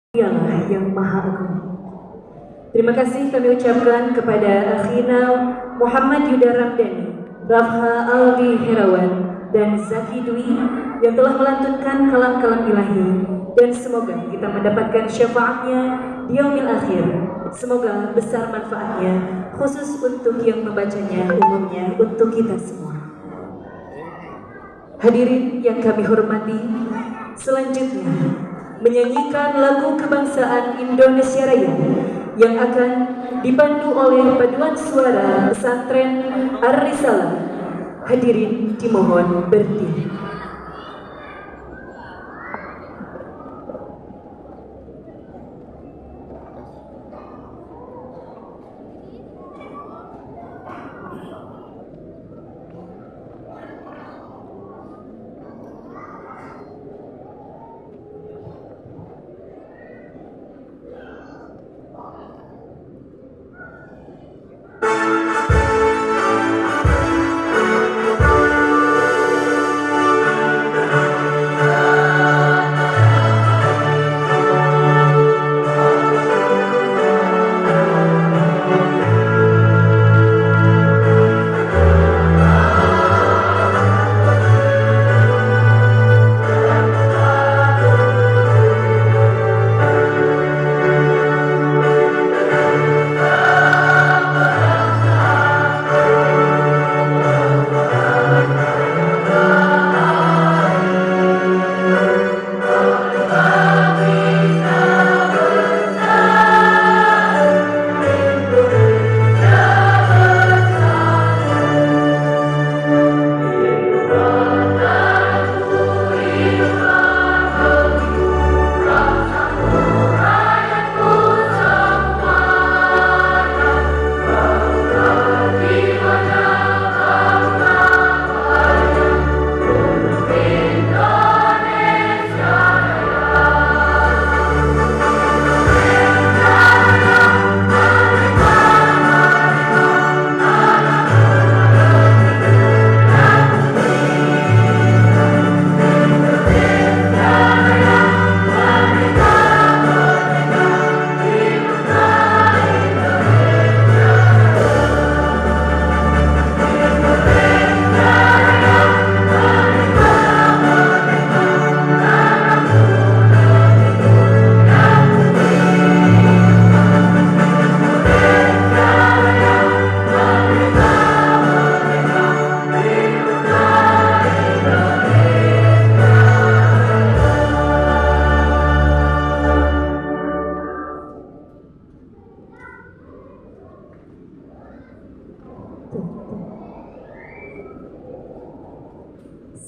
Dialah yang Maha Agung. Terima kasih kami ucapkan kepada Akhina Muhammad Yuda Ramdhani, Rafha Aldi Herawan, dan Zaki Dwi yang telah melantunkan kalam-kalam ilahi, dan semoga kita mendapatkan syafaatnya di yaumil akhir. Semoga besar manfaatnya, khusus untuk yang membacanya, umumnya untuk kita semua. Hadirin yang kami hormati, selanjutnya menyanyikan lagu kebangsaan Indonesia Raya yang akan dipandu oleh paduan suara pesantren Ar-Risalah. Hadirin dimohon berdiri.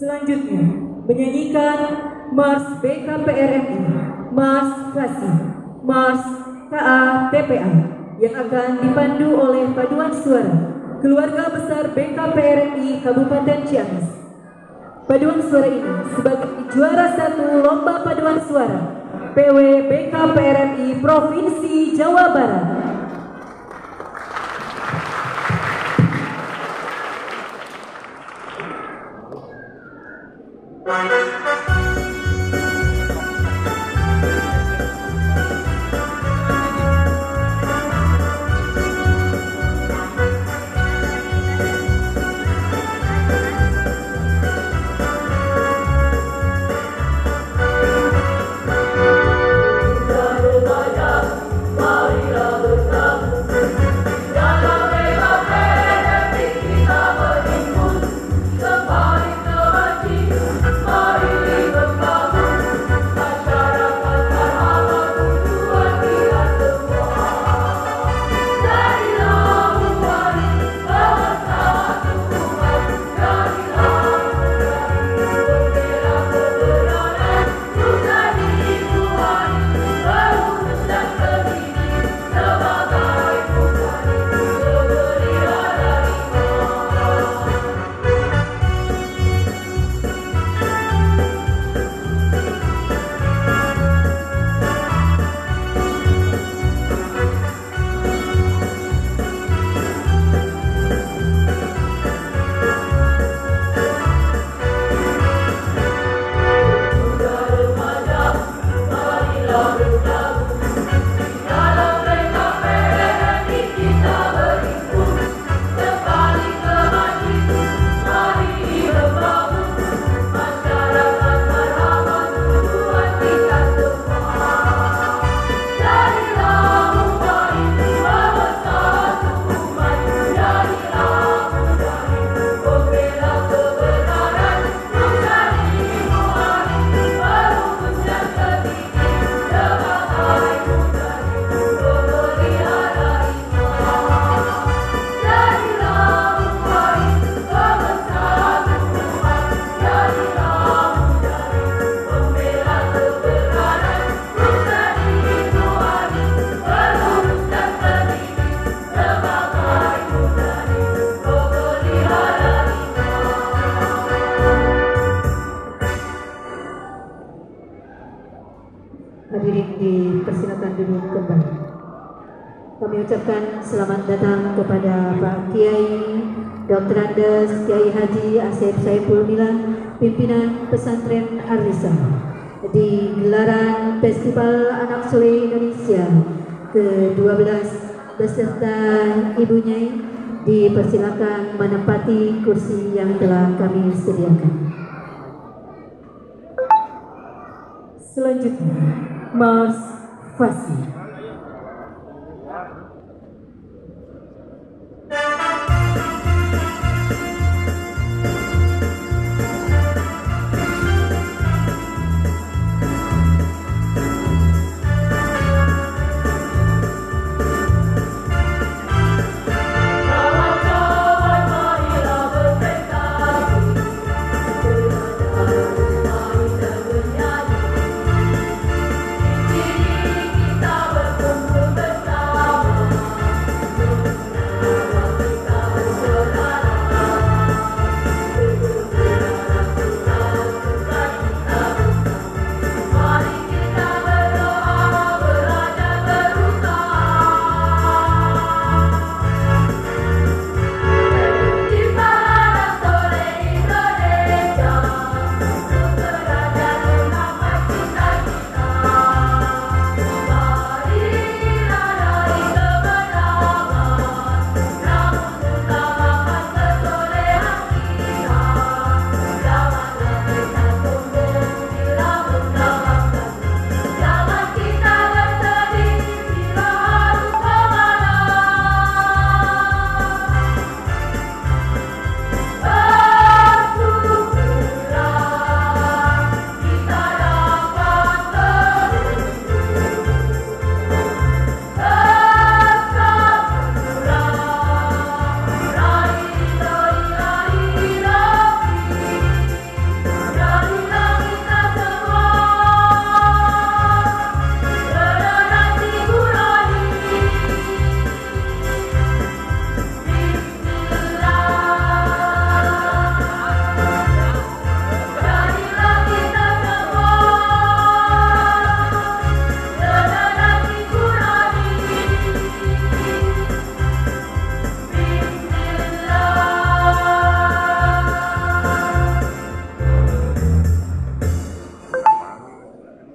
Selanjutnya menyanyikan Mars BKPRMI, Mars Kasih, Mars KA-TPA yang akan dipandu oleh paduan suara Keluarga Besar BKPRMI Kabupaten Ciamis. Paduan suara ini sebagai juara 1 Lomba Paduan Suara PW BKPRMI Provinsi Jawa Barat. Mari dipersilakan duduk kembali. Kami ucapkan selamat datang kepada Pak Kiai Dr. Andes Kiai Haji Asep Saiful Milan, pimpinan pesantren Ar-Risah, di gelaran Festival Anak Soleh Indonesia ke-12 beserta Ibu Nyai. Dipersilakan menempati kursi yang telah kami sediakan. Selanjutnya, Mas Fasih.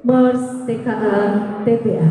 Mors TKA TPA.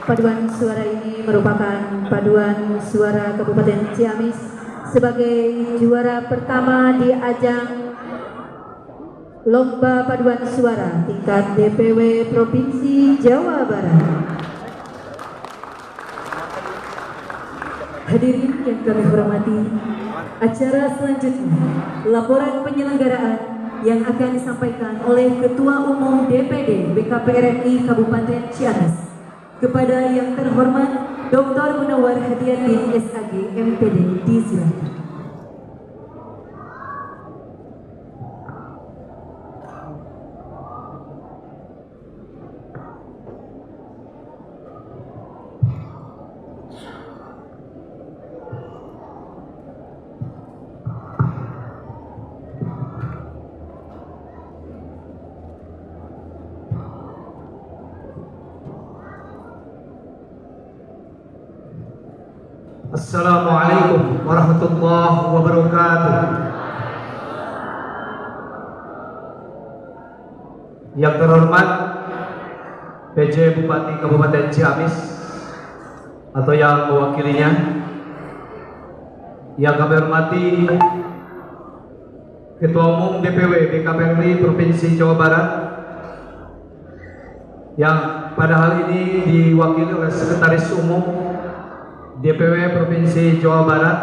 Paduan suara ini merupakan paduan suara Kabupaten Ciamis sebagai juara pertama di ajang Lomba Paduan Suara tingkat DPW Provinsi Jawa Barat. Hadirin yang kami hormati, acara selanjutnya laporan penyelenggaraan yang akan disampaikan oleh Ketua Umum DPD BKPRMI Kabupaten Ciamis kepada yang terhormat Dr. Munawar Hadiatin SAG MPD. Disilakan. Assalamualaikum warahmatullahi wabarakatuh. Yang terhormat PJ Bupati Kabupaten Ciamis atau yang mewakilinya, yang kami hormati Ketua Umum DPW BKPRMI Provinsi Jawa Barat, yang pada hal ini diwakili oleh Sekretaris Umum DPW Provinsi Jawa Barat,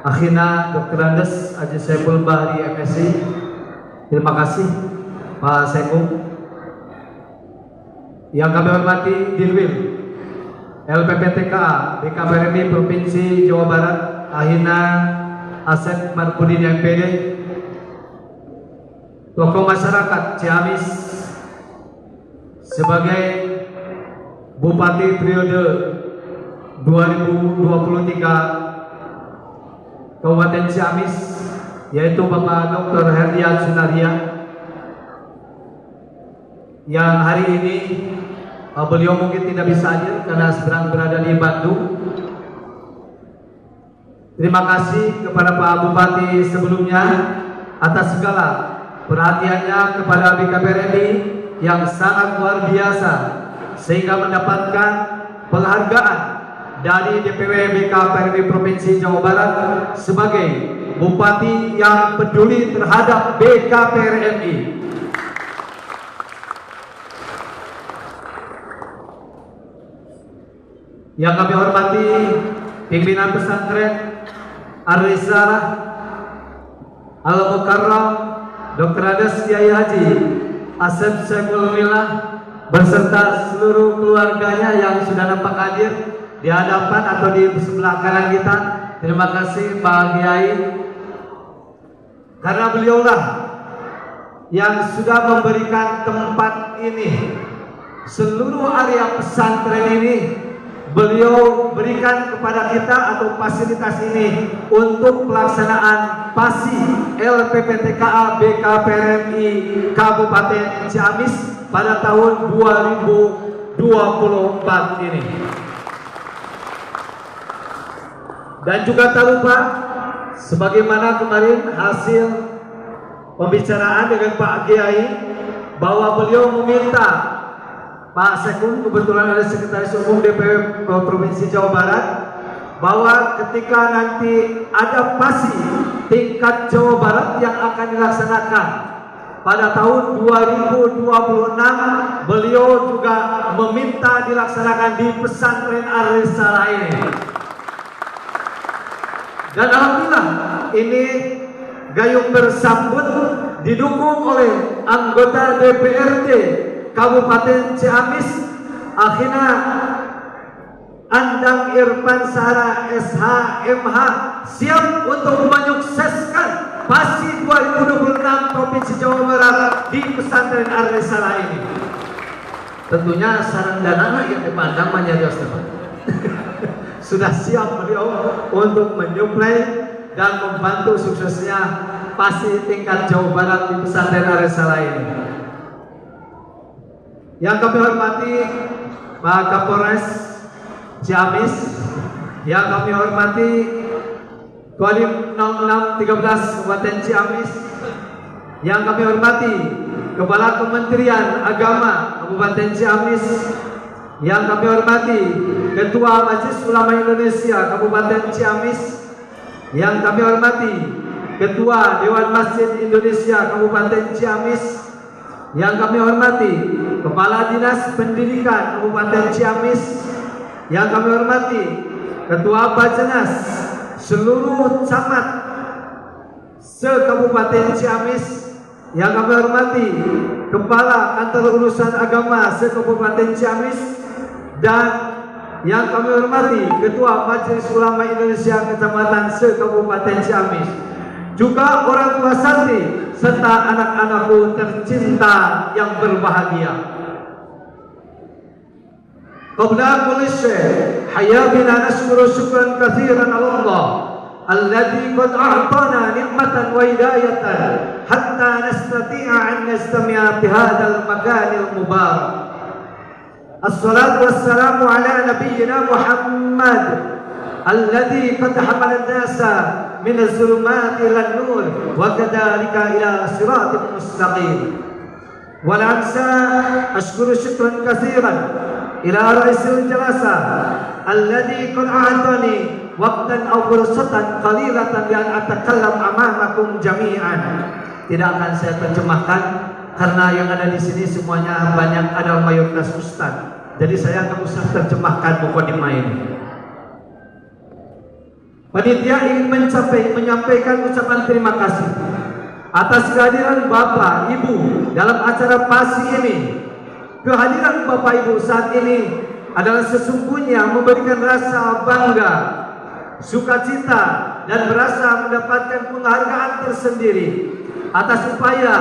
Akhina Dr. Andes Haji Saiful Bahri MSI. Terima kasih Pak Sekung. Yang kami hormati Dirwil LPPTKA BKPRMI Provinsi Jawa Barat, Akhina Asep Marpudin MPD. Tokoh masyarakat Ciamis sebagai Bupati periode 2023 Kabupaten Ciamis, yaitu Bapak Dr. Herdian Sunaria, yang hari ini beliau mungkin tidak bisa hadir karena sedang berada di Bandung. Terima kasih kepada Pak Bupati sebelumnya atas segala perhatiannya kepada BKPRMI yang sangat luar biasa sehingga mendapatkan penghargaan dari DPW BKPRMI Provinsi Jawa Barat sebagai Bupati yang peduli terhadap BKPRMI. Yang kami hormati pimpinan pesantren Ar-Risalah Al-Mukarram Dr. Andes Kiai Haji Asep Saiful Milah berserta seluruh keluarganya yang sudah nampak hadir di hadapan atau di sebelah kanan kita. Terima kasih Pak Kiai, karena beliaulah yang sudah memberikan tempat ini, seluruh area pesantren ini beliau berikan kepada kita atau fasilitas ini untuk pelaksanaan PASI LPPTKA BKPRMI Kabupaten Ciamis pada tahun 2024 ini. Dan juga tak lupa, sebagaimana kemarin hasil pembicaraan dengan Pak Kiai, bahwa beliau meminta Pak Sekun, kebetulan ada Sekretaris Umum DPW Provinsi Jawa Barat, bahwa ketika nanti ada PASI tingkat Jawa Barat yang akan dilaksanakan pada tahun 2026, beliau juga meminta dilaksanakan di pesantren Ar-Risalah ini. Dan alhamdulillah ini gayung bersambut didukung oleh anggota DPRD Kabupaten Ciamis, Akhina Andang Irfan Sahara SHMH, siap untuk menyukseskan PASI 2026 Provinsi Jawa Barat di pesantren Ar-Risalah ini. Tentunya saran dan anak yang dipandang menjadi sudah siap beliau untuk menyuplai dan membantu suksesnya PASI tingkat Jawa Barat di pesantren Ar-Risalah ini. Yang kami hormati Pak Kapolres Ciamis, yang kami hormati Kodim 0613 Kabupaten Ciamis, yang kami hormati Kepala Kementerian Agama Kabupaten Ciamis, Yang kami hormati Ketua Majelis Ulama Indonesia Kabupaten Ciamis, yang kami hormati Ketua Dewan Masjid Indonesia Kabupaten Ciamis, yang kami hormati Kepala Dinas Pendidikan Kabupaten Ciamis, yang kami hormati Ketua Bajenas seluruh camat se-Kabupaten Ciamis, yang kami hormati Kepala Kantor Urusan Agama se-Kabupaten Ciamis, dan yang kami hormati Ketua Majelis Ulama Indonesia Kecamatan se-Kabupaten Ciamis, juga orang tua santri serta anak-anakku tercinta yang berbahagia. Qabla kulli syai' hayya bina nashkuru syukran katsiran 'ala Allah alladzi qad a'tana ni'matan wa hidayatan hatta nastati'a an nastami'a fi hadzal makanil mubarak. Assalatu wassalamu ala nabiyyina Muhammad alladzi qad hamala an-nasa min az-zulumati ila an-nur wa kadzalika ila siratal mustaqim. Wa la ansa ashkuru syukran katsiran ila ra'isil jalasah alladzi qad a'tani waqtan aw fursatan qalilatan bi an atakallam amamakum jami'an. Tidak akan saya terjemahkan karena yang ada di sini semuanya banyak ada mayoritas ustaz. Jadi saya nggak usah terjemahkan mukadimah ini. Panitia ingin menyampaikan ucapan terima kasih atas kehadiran Bapak Ibu dalam acara PASI ini. Kehadiran Bapak Ibu saat ini adalah sesungguhnya memberikan rasa bangga, sukacita, dan merasa mendapatkan penghargaan tersendiri atas upaya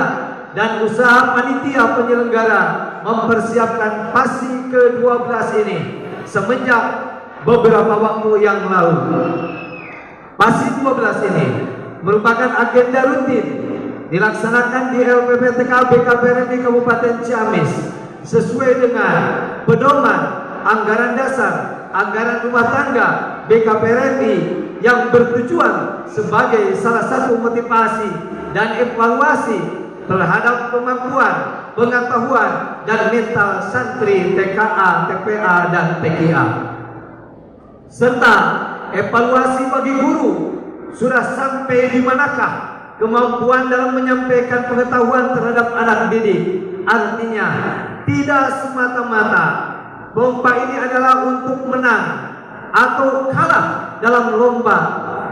dan usaha panitia penyelenggara mempersiapkan PASI ke-12 ini semenjak beberapa waktu yang lalu. PASI 12 ini merupakan agenda rutin dilaksanakan di LPPTK BKPRMI Kabupaten Ciamis sesuai dengan pedoman anggaran dasar, anggaran rumah tangga BKPRMI yang bertujuan sebagai salah satu motivasi dan evaluasi terhadap kemampuan, pengetahuan, dan mental santri TKA, TPA, dan TKA, serta evaluasi bagi guru sudah sampai di manakah kemampuan dalam menyampaikan pengetahuan terhadap anak didik. Artinya tidak semata-mata lomba ini adalah untuk menang atau kalah dalam lomba,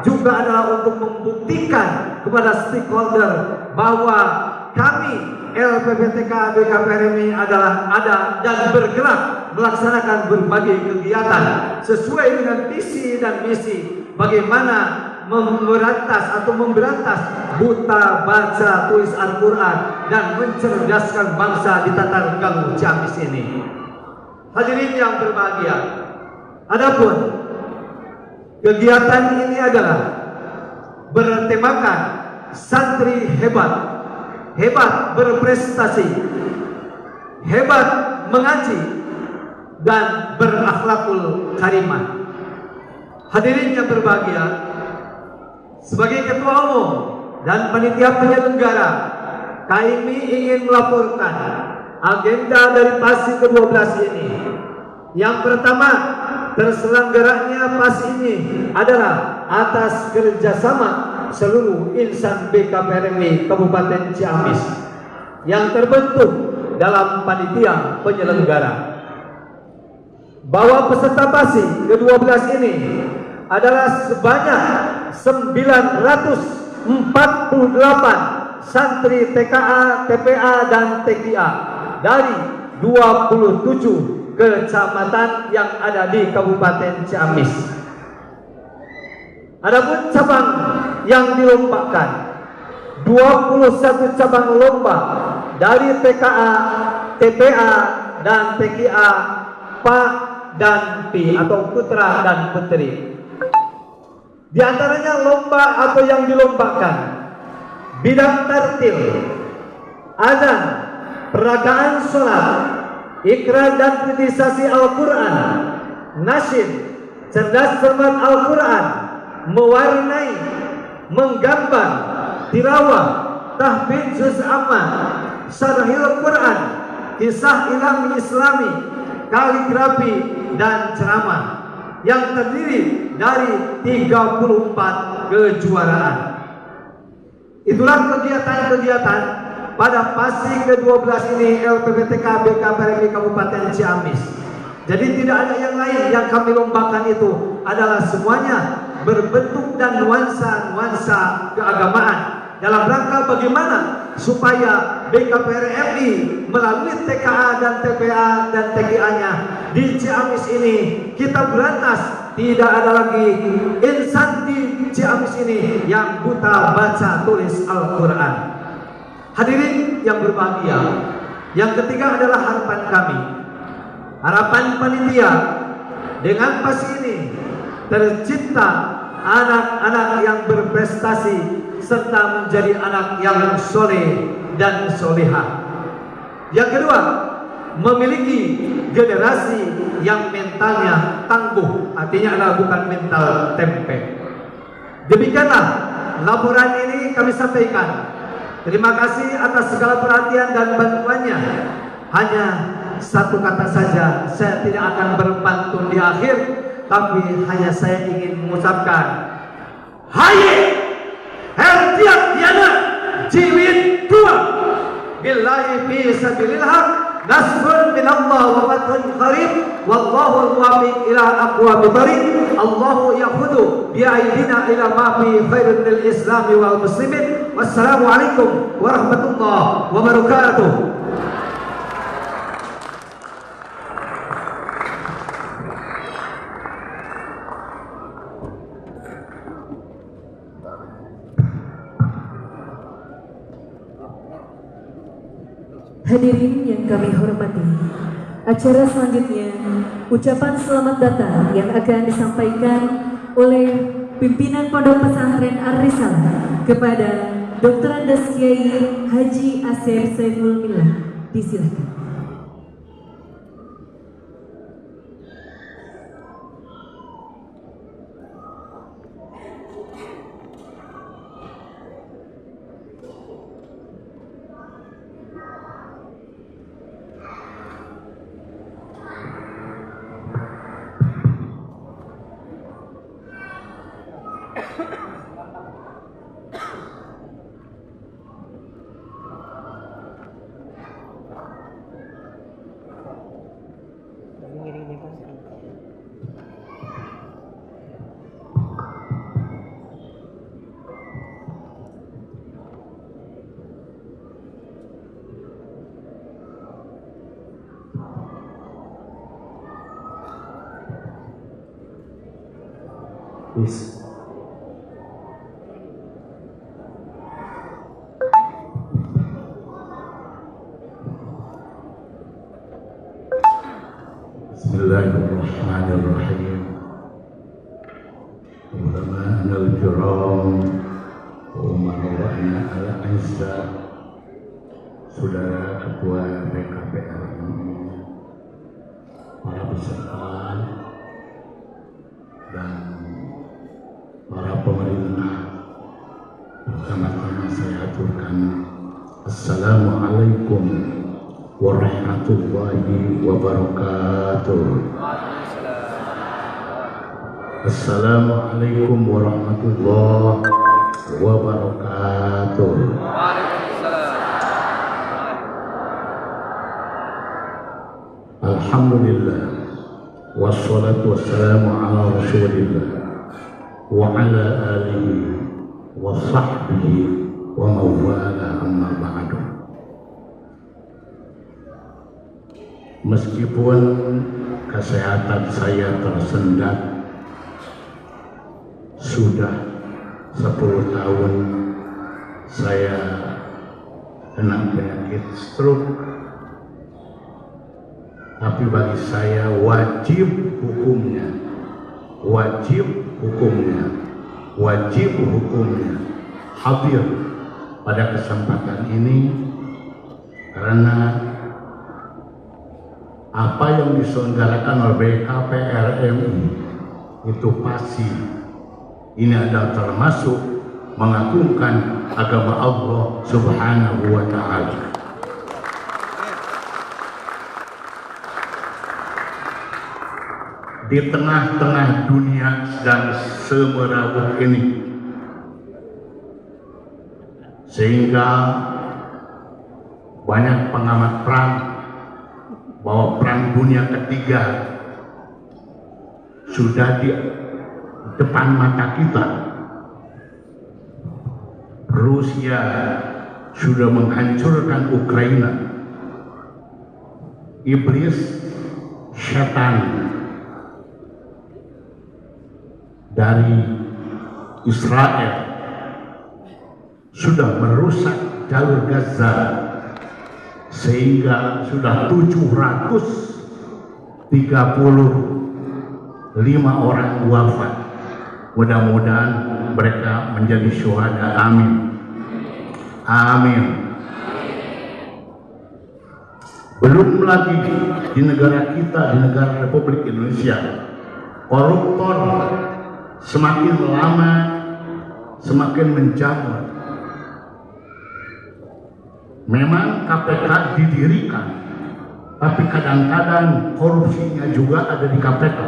juga adalah untuk membuktikan kepada stakeholder bahwa kami LPPTK BKPRMI adalah ada dan bergerak melaksanakan berbagai kegiatan sesuai dengan visi dan misi bagaimana memberantas buta baca tulis Al-Quran dan mencerdaskan bangsa di Tatar Ganggu Ciamis ini. Hadirin yang berbahagia, adapun kegiatan ini adalah bertemakan santri hebat, hebat berprestasi, hebat mengaji, dan berakhlakul karimah. Hadirin yang berbahagia, sebagai ketua umum dan panitia penyelenggara, kami ingin melaporkan agenda dari PASI ke-12 ini. Yang pertama, terselenggaranya PASI ini adalah atas kerjasama seluruh insan BKPRMI Kabupaten Ciamis yang terbentuk dalam panitia penyelenggara. Bahwa peserta PASI ke-12 ini adalah sebanyak 948 santri TKA, TPA, dan TKA dari 27 kecamatan yang ada di Kabupaten Ciamis. Adapun cabang yang dilombakan 21 cabang lomba dari TKA, TPA, dan TKA Pak dan Pi atau putra dan putri. Di antaranya lomba atau yang dilombakan bidang tartil, azan, peragaan sholat, ikrar dan kritisasi Al-Quran, nasyid, cerdas cermat Al-Quran, mewarnai, menggambar, tilawah, tahfidz juz amma, syarhil Quran, kisah ilmu Islami, kaligrafi dan ceramah yang terdiri dari 34 kejuaraan. Itulah kegiatan-kegiatan pada PASI ke-12 ini LPPTK BKPRMI Kabupaten Ciamis. Jadi tidak ada yang lain yang kami lombakan, itu adalah semuanya berbentuk dan nuansa-nuansa keagamaan dalam rangka bagaimana supaya BKPRMI melalui TKA dan TPA dan TGA-nya di Ciamis ini kita berantas, tidak ada lagi insan di Ciamis ini yang buta baca tulis Al-Quran. Hadirin yang berbahagia, yang ketiga adalah harapan kami, harapan panitia dengan PASI ini tercipta anak-anak yang berprestasi serta menjadi anak yang soleh dan solehah. Yang kedua, memiliki generasi yang mentalnya tangguh, artinya adalah bukan mental tempe. Demikianlah laporan ini kami sampaikan. Terima kasih atas segala perhatian dan bantuannya. Hanya satu kata saja, saya tidak akan berpantun di akhir, tapi hanya saya ingin mengucapkan Haye Hertiak Diana Jiwit Tua Billahi fi sabilillah, nasrun minallah wa fathun qarib, wallahu al-muwaffiq ila aqwamit thariq. Allahu yahudu bi aidina ila ma fi khairin lil islam wal muslimin. Wassalamu alaikum warahmatullahi wabarakatuh. Hadirin yang kami hormati, acara selanjutnya ucapan selamat datang yang akan disampaikan oleh pimpinan Pondok Pesantren Ar-Risalah kepada Dr. Andes Kiai Haji Asep Saiful Millah. Disilakan. Please. Bismillahirrahmanirrahim. Ulama'ana al-kiram wa umarwa'ana al-aizza, saudara ketua BKPRMI, para peserta dan para pemerintah, bersama-sama saya aturkan Assalamualaikum warahmatullahi wabarakatuh. Assalamualaikum warahmatullahi wabarakatuh. Alhamdulillah, wassalatu wassalamu ala rasulillah wa ala alihi wa sahbihi wa mawala, amma ba'du. Meskipun kesehatan saya tersendat, sudah 10 tahun saya kena penyakit stroke, tapi bagi saya wajib hukumnya hadir pada kesempatan ini, karena apa yang diselenggarakan oleh BKPRMI itu pasti ini adalah termasuk mengagungkan agama Allah Subhanahu wa Ta'ala. di tengah-tengah dunia dan semerawut ini, sehingga banyak pengamat perang bahwa perang dunia ketiga sudah di depan mata kita. Rusia sudah menghancurkan Ukraina. Iblis, setan dari Israel sudah merusak jalur Gaza sehingga sudah 735 orang wafat. Mudah-mudahan mereka menjadi syuhada. Amin. Amin. Belum lagi di negara kita, di negara Republik Indonesia, koruptor semakin lama semakin menjamur. Memang KPK didirikan, tapi kadang-kadang korupsinya juga ada di KPK.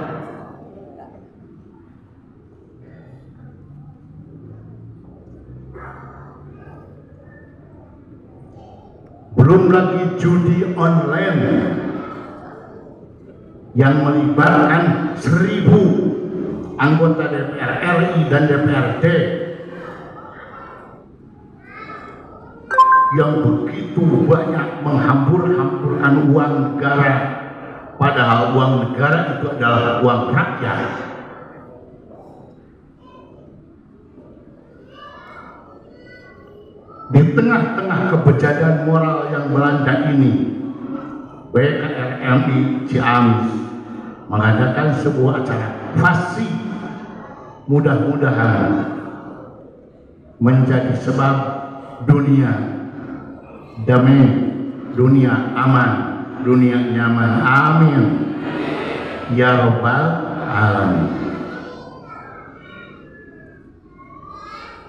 Belum lagi judi online yang melibatkan 1.000 anggota DPR RI dan DPRD yang begitu banyak menghambur-hamburkan uang negara, padahal uang negara itu adalah uang rakyat. Di tengah-tengah kebejatan moral yang melanda ini, BKRMI Ciamis mengadakan sebuah acara fasih, mudah-mudahan menjadi sebab dunia damai, dunia aman, dunia nyaman. Amin ya rabbal alamin.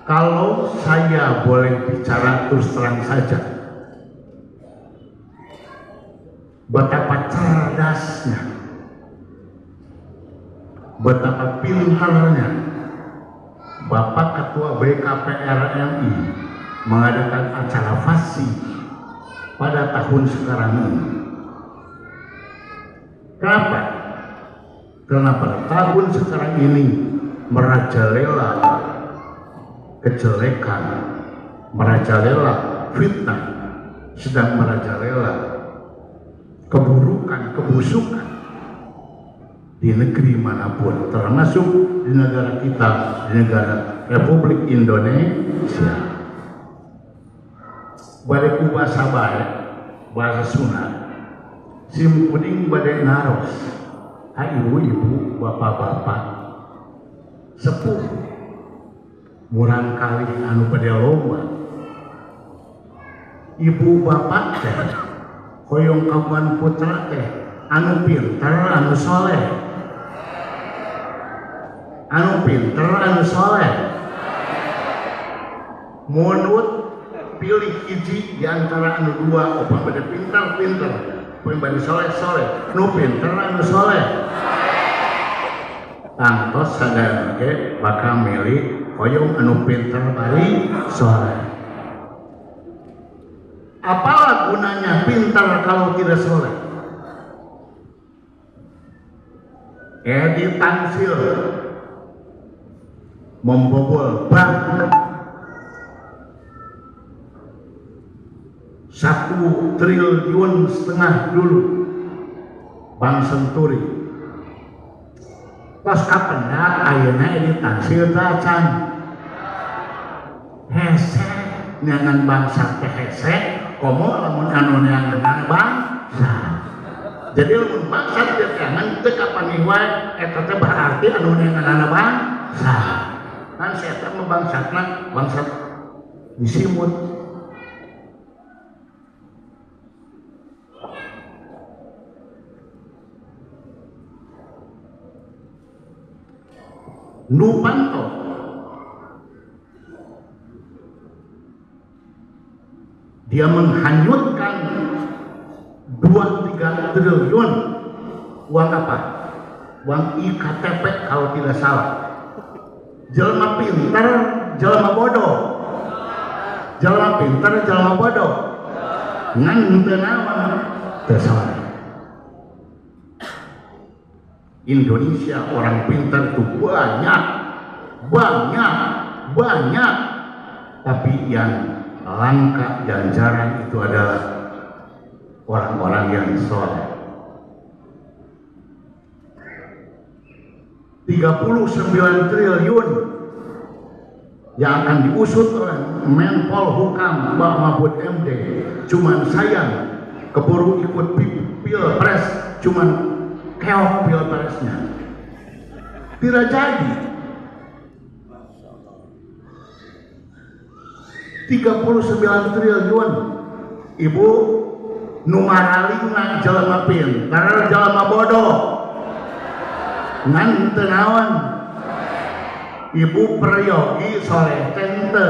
Kalau saya boleh bicara terus terang saja, betapa cerdasnya, betapa pintarnya Bapak Ketua BKPRMI mengadakan acara fasih pada tahun sekarang ini. Kenapa? Karena pada tahun sekarang ini merajalela kejelekan, merajalela fitnah, sedang merajalela keburukan, kebusukan di negeri manapun, termasuk di negara kita, di negara Republik Indonesia. Badai bahasa baik, bahasa Sunda, sim puding badai naros, ibu-ibu, bapak-bapak, sepuh, murang kali anu pada lomba, ibu bapak teh hoyong kawan putra teh anu pinter, anu soleh, anu pinter, anu soleh, munut pilih hiji di antara anu dua, opang pada pinter, opang pada soleh, nu pinter, anu soleh, tangtos sadar ke bakal milih hoyong anu pinter bari soleh. Apalah gunanya pintar kalau tidak soleh? Edi Tansil membobol bank 1,5 triliun dulu, Bank Senturi. Pas kapendak ayeuna Edi Tansil tacan hese nyangan bangsa teh hese, komo lamun anu nyangan bangsa. Jadi lamun bangsa teh jangan teu kapangi wae eta teh berarti anu nyangan bangsa. Kan saya mah bangsatna bangsa disimut. Nupanto dia menghanyutkan 2-3 triliun uang apa? uang IKTP kalau tidak salah. Jelema pintar, jelema bodoh. Jelema pintar, jelema bodoh. Ngan henteu naon teu salah. Indonesia orang pintar itu banyak. Tapi yang langka, yang jarang itu adalah orang-orang yang soleh. 39 triliun yang akan diusut oleh Menpol Hukam Mbak Mahfud MD. Cuman sayang keburu ikut pilpres, cuman keok pilpresnya. Tidak jadi. 39 triliun ibu numaralina jalma pintar jalma bodoh ngan teu naon ibu peryogi soleh tente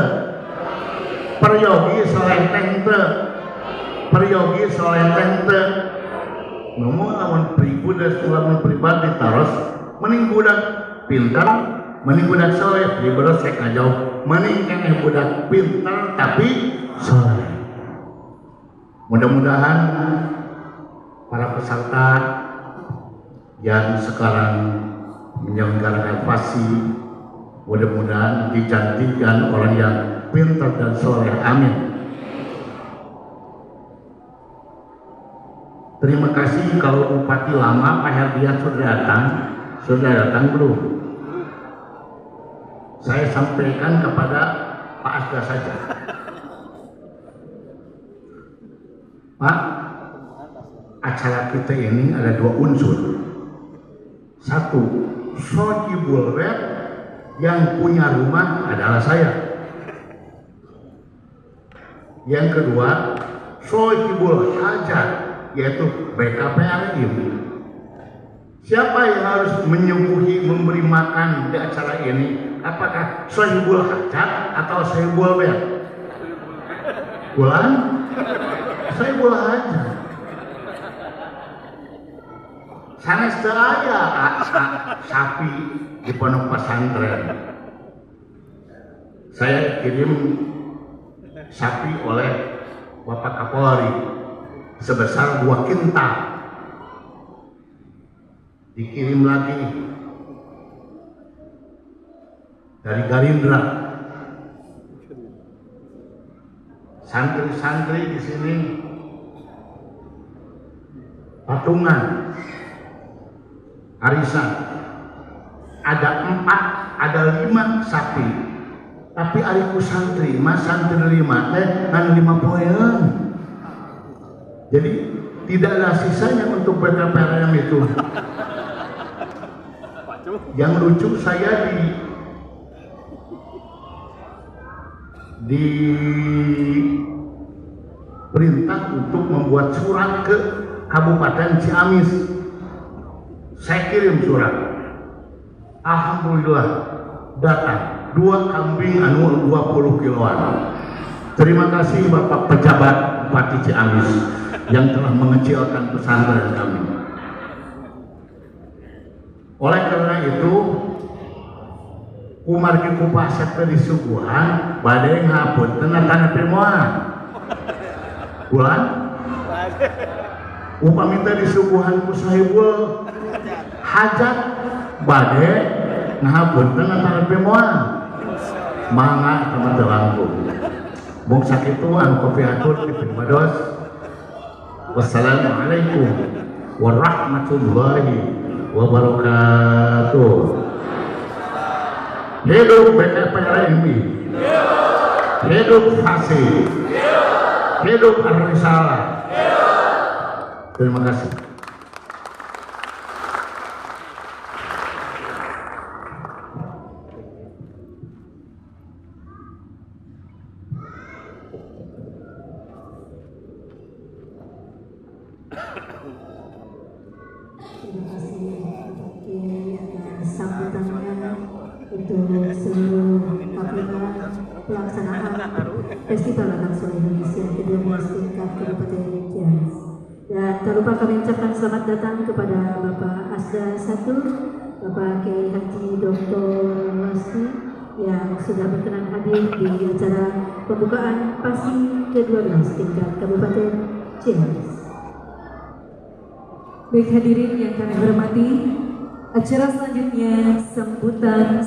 ngomong lamun pribadi lamun pribadi taros mending budak pintar mending budak soleh pribadi saya kajauh mending keneh budak pintar tapi soleh. Mudah-mudahan para peserta yang sekarang menyelenggarakan FASI mudah-mudahan dicantikkan orang yang pintar dan soleh. Amin. Terima kasih. Kalau Bupati lama Pak Herdian sudah datang belum? Saya sampaikan kepada Pak Asda saja. Pak, acara kita ini ada dua unsur. Satu, Sohibul Web yang punya rumah adalah saya. Yang kedua, Sohibul Hajat yaitu BKPRI. Siapa yang harus menyuguhi memberi makan di acara ini? Apakah Sohibul Hajat atau Sohibul Web? Bulan? Sohibul Hajat. Sanes teu aya sapi di pondok pesantren. Saya kirim sapi oleh Bapak Kapolri sebesar 2 kintal. Dikirim lagi dari Garindra. Santri-santri di sini patungan arisan ada 4 ada 5 sapi tapi ariku santri mas santri 5 ngan 5 poean jadi tidak ada sisanya untuk BKPRM itu. Yang lucu saya diperintah untuk membuat surat ke Kabupaten Ciamis. Saya kirim surat. Alhamdulillah datang 2 kambing anu 20 kiloan. Terima kasih Bapak pejabat Bupati Ciamis yang telah mengecilkan pesantren kami. Oleh karena itu kumargi kupasek ke disuguhan badai ngapun tengah-tengah firman bulan upami teh disuguhan ku Sohibul Hajat badai ngapun tengah-tengah firman mangga sama telangku mung sakitu anu kopiatur dipirmados. Wassalamualaikum warahmatullahi wabarakatuh. Hidup BKPRI, hidup FASI, hidup Ar-Risalah. Terima kasih. Terima kasih atas sambutannya untuk seluruh panitia pelaksanaan Festival Anak Soleh Indonesia ke-12 tingkat Kabupaten Ciamis. Dan lupa kami ucapkan selamat datang kepada Bapak Asda 1, Bapak Kiai Haji Dr. Lasmi yang sudah berkenan hadir di acara pembukaan PASI ke-12 tingkat Kabupaten Ciamis. Baik hadirin yang kami hormati, acara selanjutnya sambutan.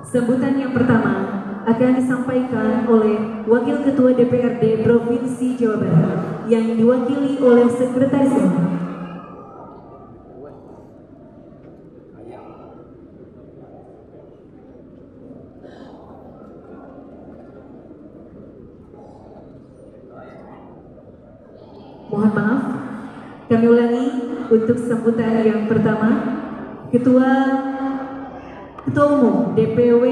Sambutan yang pertama akan disampaikan oleh Wakil Ketua DPRD Provinsi Jawa Barat yang diwakili oleh Sekretaris Umum. Mohon maaf, kami ulangi untuk sambutan yang pertama, Ketua Umum DPW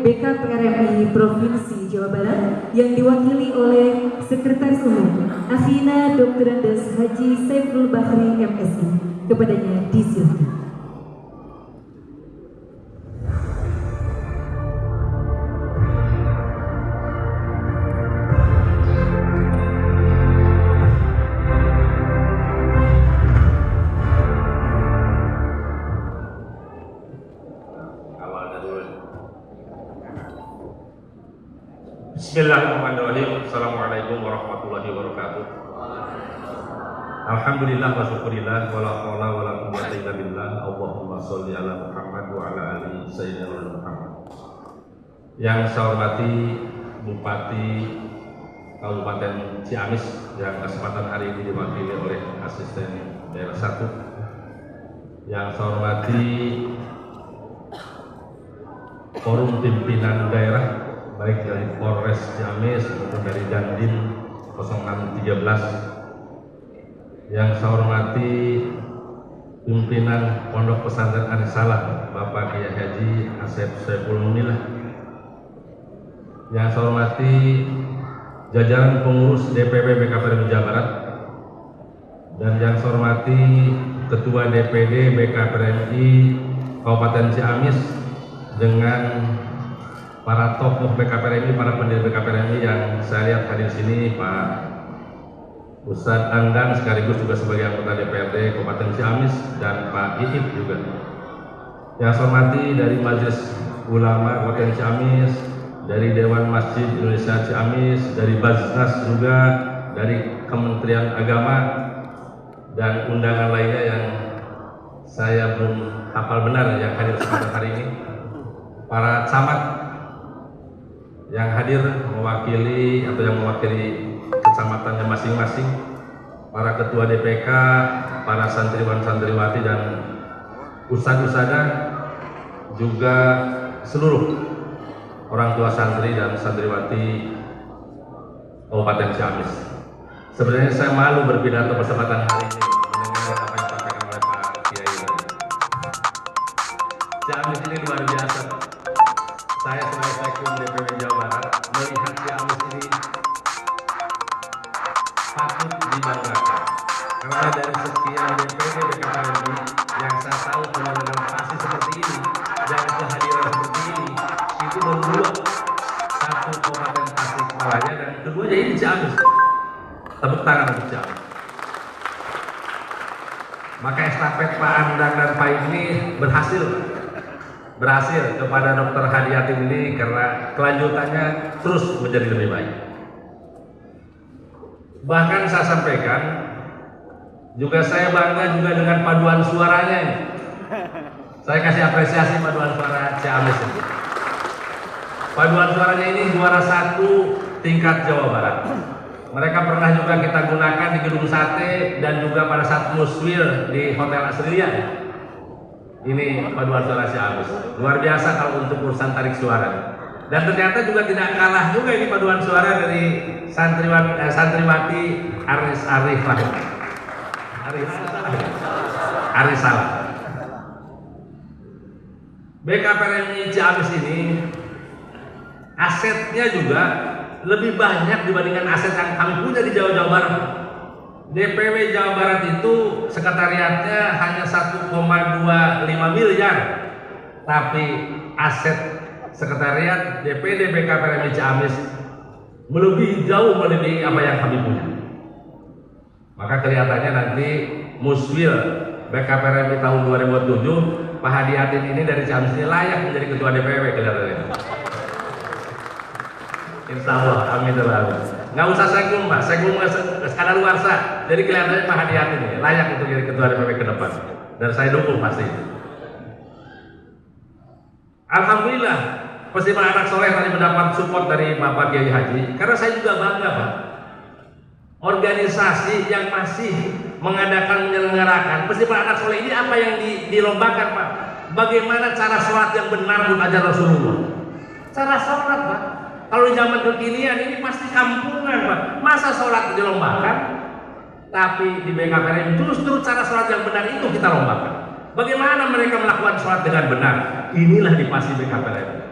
BKPRMI Provinsi Jawa Barat yang diwakili oleh Sekretaris Umum Akhina Dr. Andes Haji Saiful Bahri MSI. Kepadanya disilakan. Bismillahirrahmanirrahim. Assalamualaikum warahmatullahi wabarakatuh. Alhamdulillah wa syukurillah wa la haula wa la quwwata illa billah. Allahumma sholli ala Muhammad wa ala ali sayyidina Muhammad. Yang saya hormati Bupati Kabupaten Ciamis yang kesempatan hari ini diwakili oleh Asisten Daerah 1. Yang saya hormati Forum Pimpinan Daerah baik dari Polres Ciamis maupun dari Dandim 0613. Yang saya hormati pimpinan Pondok Pesantren Arisalah Bapak Kiai Haji Asep Saiful Mumilah. Yang saya hormati jajaran pengurus DPW BKPRMI Jawa Barat, dan yang saya hormati Ketua DPD BKPRMI Kabupaten Ciamis dengan para tokoh BKPRMI, para pendiri BKPRMI yang saya lihat hadir di sini, Pak Ustadz Andan sekaligus juga sebagai anggota DPRD Kabupaten Ciamis, dan Pak Iip juga. Yang saya hormati dari Majelis Ulama Kabupaten Ciamis, dari Dewan Masjid Indonesia Ciamis, dari Basnas juga, dari Kementerian Agama, dan undangan lainnya yang saya belum hafal benar yang hadir pada hari ini. Para camat yang hadir mewakili atau yang mewakili kecamatannya masing-masing, para ketua DPK, para santriwan-santriwati dan ustadz-ustadzah, juga seluruh orang tua santri dan santriwati Kabupaten Ciamis. Sebenarnya saya malu berpidato kesempatan hari ini mendengar apa yang disampaikan oleh Pak Kiai. Ciamis ini luar biasa. Saya sebagai Sekjen DPW Jawa Barat melihat Ciamis ini patut dibanggakan, karena dari sekian DPD BKPRMI yang saya tahu dengan lokasi seperti ini dan kehadiran seperti ini, itu membuat satu Kabupaten Tasikmalaya dan keduanya ini Ciamis. Tepuk tangan untuk Ciamis. Maka estafet Pak Andang dan Pak ini berhasil kepada Dr. Hadiatin ini karena kelanjutannya terus menjadi lebih baik. Bahkan saya sampaikan juga, saya bangga juga dengan paduan suaranya ini. Saya kasih apresiasi paduan suara Ciamis ini. Paduan suaranya ini juara 1 tingkat Jawa Barat. Mereka pernah juga kita gunakan di Gedung Sate dan juga pada saat muswir di Hotel Asrilia. Ini paduan suara Ciamis, luar biasa kalau untuk urusan tarik suara. Dan ternyata juga tidak kalah juga ini paduan suara dari santriwati Arisalah. BKPRMI Ciamis ini asetnya juga lebih banyak dibandingkan aset yang kami punya di Jawa Barat. DPW Jawa Barat itu sekretariatnya hanya 1,25 miliar, tapi aset sekretariat DPD BKPRMI Ciamis jauh melebihi apa yang kami punya. Maka kelihatannya nanti Muswil BKPRMI tahun 2007 Pak Hadi Atin ini dari Ciamis ini layak menjadi ketua DPW kelihatannya. Insya Allah, amin amin. Nggak usah segum Pak, segum sekadar luarsa. Jadi kelihatannya Pak Hadi Atin ini layak untuk jadi ketua DPW ke depan. Dan saya dukung pasti. Alhamdulillah, Festival Anak Soleh tadi mendapat support dari Bapak Kiai Haji. Karena saya juga bangga Pak. Organisasi yang masih mengadakan menyelenggarakan Festival Anak Soleh ini apa yang dilombakan Pak? Bagaimana cara sholat yang benar menurut ajaran Rasulullah? Cara sholat Pak. Kalau di zaman kekinian ini pasti kampungan Pak. Masa sholat dilombakan? Tapi di BKPRMI justru cara sholat yang benar itu kita lombakan. Bagaimana mereka melakukan sholat dengan benar? Inilah di pasti BKPRMI.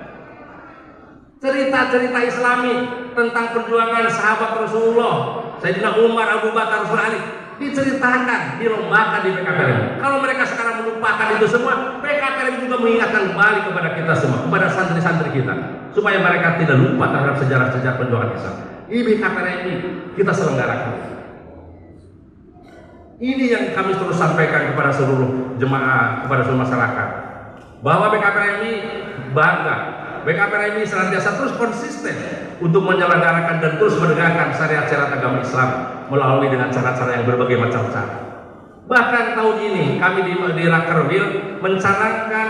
Cerita-cerita Islami tentang perjuangan sahabat Rasulullah, Sayyidina Umar, Abu Bakar, Rasul Ali, diceritakan, dilombakan di BKPRMI. Kalau mereka sekarang melupakan itu semua, BKPRMI juga mengingatkan kembali kepada kita semua, kepada santri-santri kita, supaya mereka tidak lupa terhadap sejarah-sejarah perjuangan Islam. Ini BKPRMI kita selenggarakan. Ini yang kami terus sampaikan kepada seluruh jemaah, kepada seluruh masyarakat, bahwa BKPRMI bangga. BKPRMI senantiasa terus konsisten untuk menyelenggarakan dan terus menegakkan syariat-syariat agama Islam melalui dengan cara-cara yang berbagai macam cara. Bahkan tahun ini kami di Rakerwil mencanangkan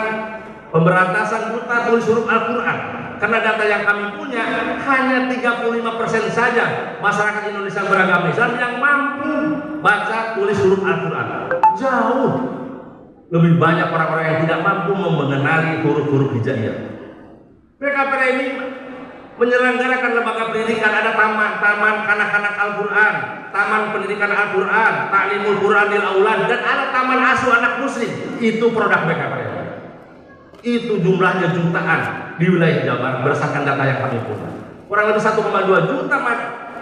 pemberantasan buta tulis huruf Al-Quran. Karena data yang kami punya hanya 35% saja masyarakat Indonesia beragama Islam yang mampu baca tulis huruf Al-Quran. Jauh lebih banyak orang-orang yang tidak mampu mengenali huruf-huruf hijaiyah. BKPRMI menyelenggarakan lembaga pendidikan, ada taman kanak-kanak Al-Quran, taman pendidikan Al-Quran, Ta'limul Quran lil Aulad, dan ada taman asuh anak muslim. Itu produk BKPRMI. Itu jumlahnya jutaan di wilayah Jawa Barat berdasarkan data yang kami punya. Kurang lebih 1,2 juta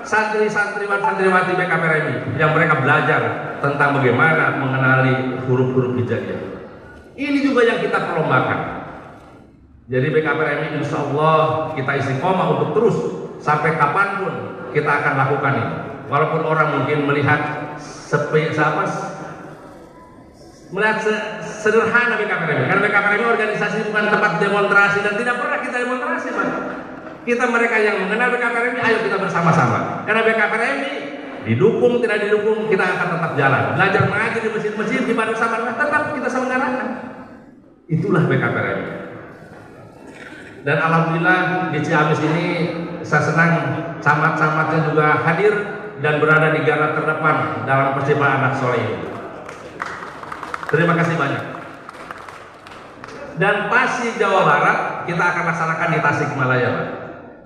santriwati BKPRMI yang mereka belajar tentang bagaimana mengenali huruf-huruf hijaiyah. Ini juga yang kita perlombakan. Jadi BKPRMI insya Allah kita istiqomah untuk terus sampai kapanpun kita akan lakukan ini. Walaupun orang mungkin melihat sederhana BKPRMI, karena BKPRMI organisasi bukan tempat demonstrasi dan tidak pernah kita demonstrasi Pak. Kita mereka yang mengenal BKPRMI, ayo kita bersama-sama. Karena BKPRMI didukung tidak didukung kita akan tetap jalan. Belajar mengaji di masjid-masjid di madrasah tetap kita selenggarakan. Itulah BKPRMI. Dan alhamdulillah di Ciamis ini saya senang camat-camatnya juga hadir dan berada di garda terdepan dalam Festival Anak Soleh ini. Terima kasih banyak. Dan pasti Jawa Barat kita akan laksanakan di Tasikmalaya.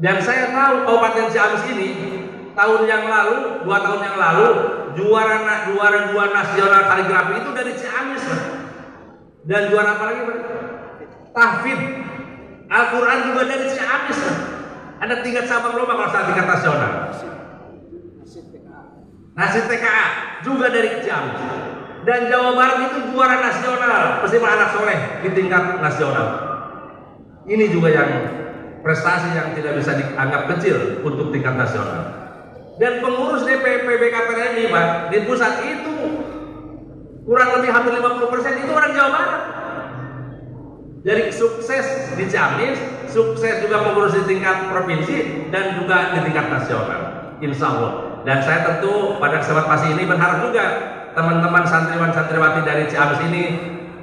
Dan saya tahu Kabupaten Ciamis ini tahun yang lalu, 2 tahun yang lalu juara nasional kaligrafi itu dari Ciamis. Dan juara apa lagi Pak? Tahfidz Al-Quran juga dari Ciamis. Ada 3 cabang lomba kalau saat tingkat nasional. Nasib TKA juga dari Ciamis. Dan Jawa Barat itu juara nasional Festival Anak Soleh di tingkat nasional. Ini juga yang prestasi yang tidak bisa dianggap kecil untuk tingkat nasional. Dan pengurus DPP BKPRMI Pak di pusat itu kurang lebih hampir 50% itu orang Jawa Barat. Jadi sukses di Ciamis, sukses juga pengurus di tingkat provinsi dan juga di tingkat nasional, insya Allah. Dan saya tentu pada kesempatan ini berharap juga teman-teman santriwan-santriwati dari Ciamis ini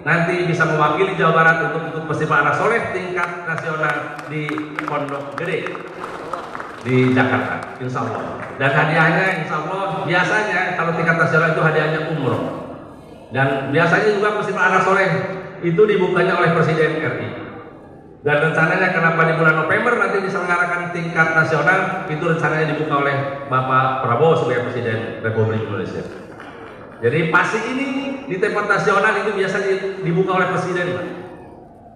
nanti bisa mewakili Jawa Barat untuk ikut Festival Anak Soleh tingkat nasional di Pondok Gede di Jakarta, insya Allah. Dan hadiahnya insya Allah biasanya kalau tingkat nasional itu hadiahnya umroh. Dan biasanya juga Festival Anak Soleh itu dibukanya oleh Presiden RI. Dan rencananya kenapa di bulan November nanti diselenggarakan tingkat nasional, itu rencananya dibuka oleh Bapak Prabowo sebagai Presiden Republik Indonesia. Jadi pasti ini di tingkat nasional itu biasa dibuka oleh Presiden.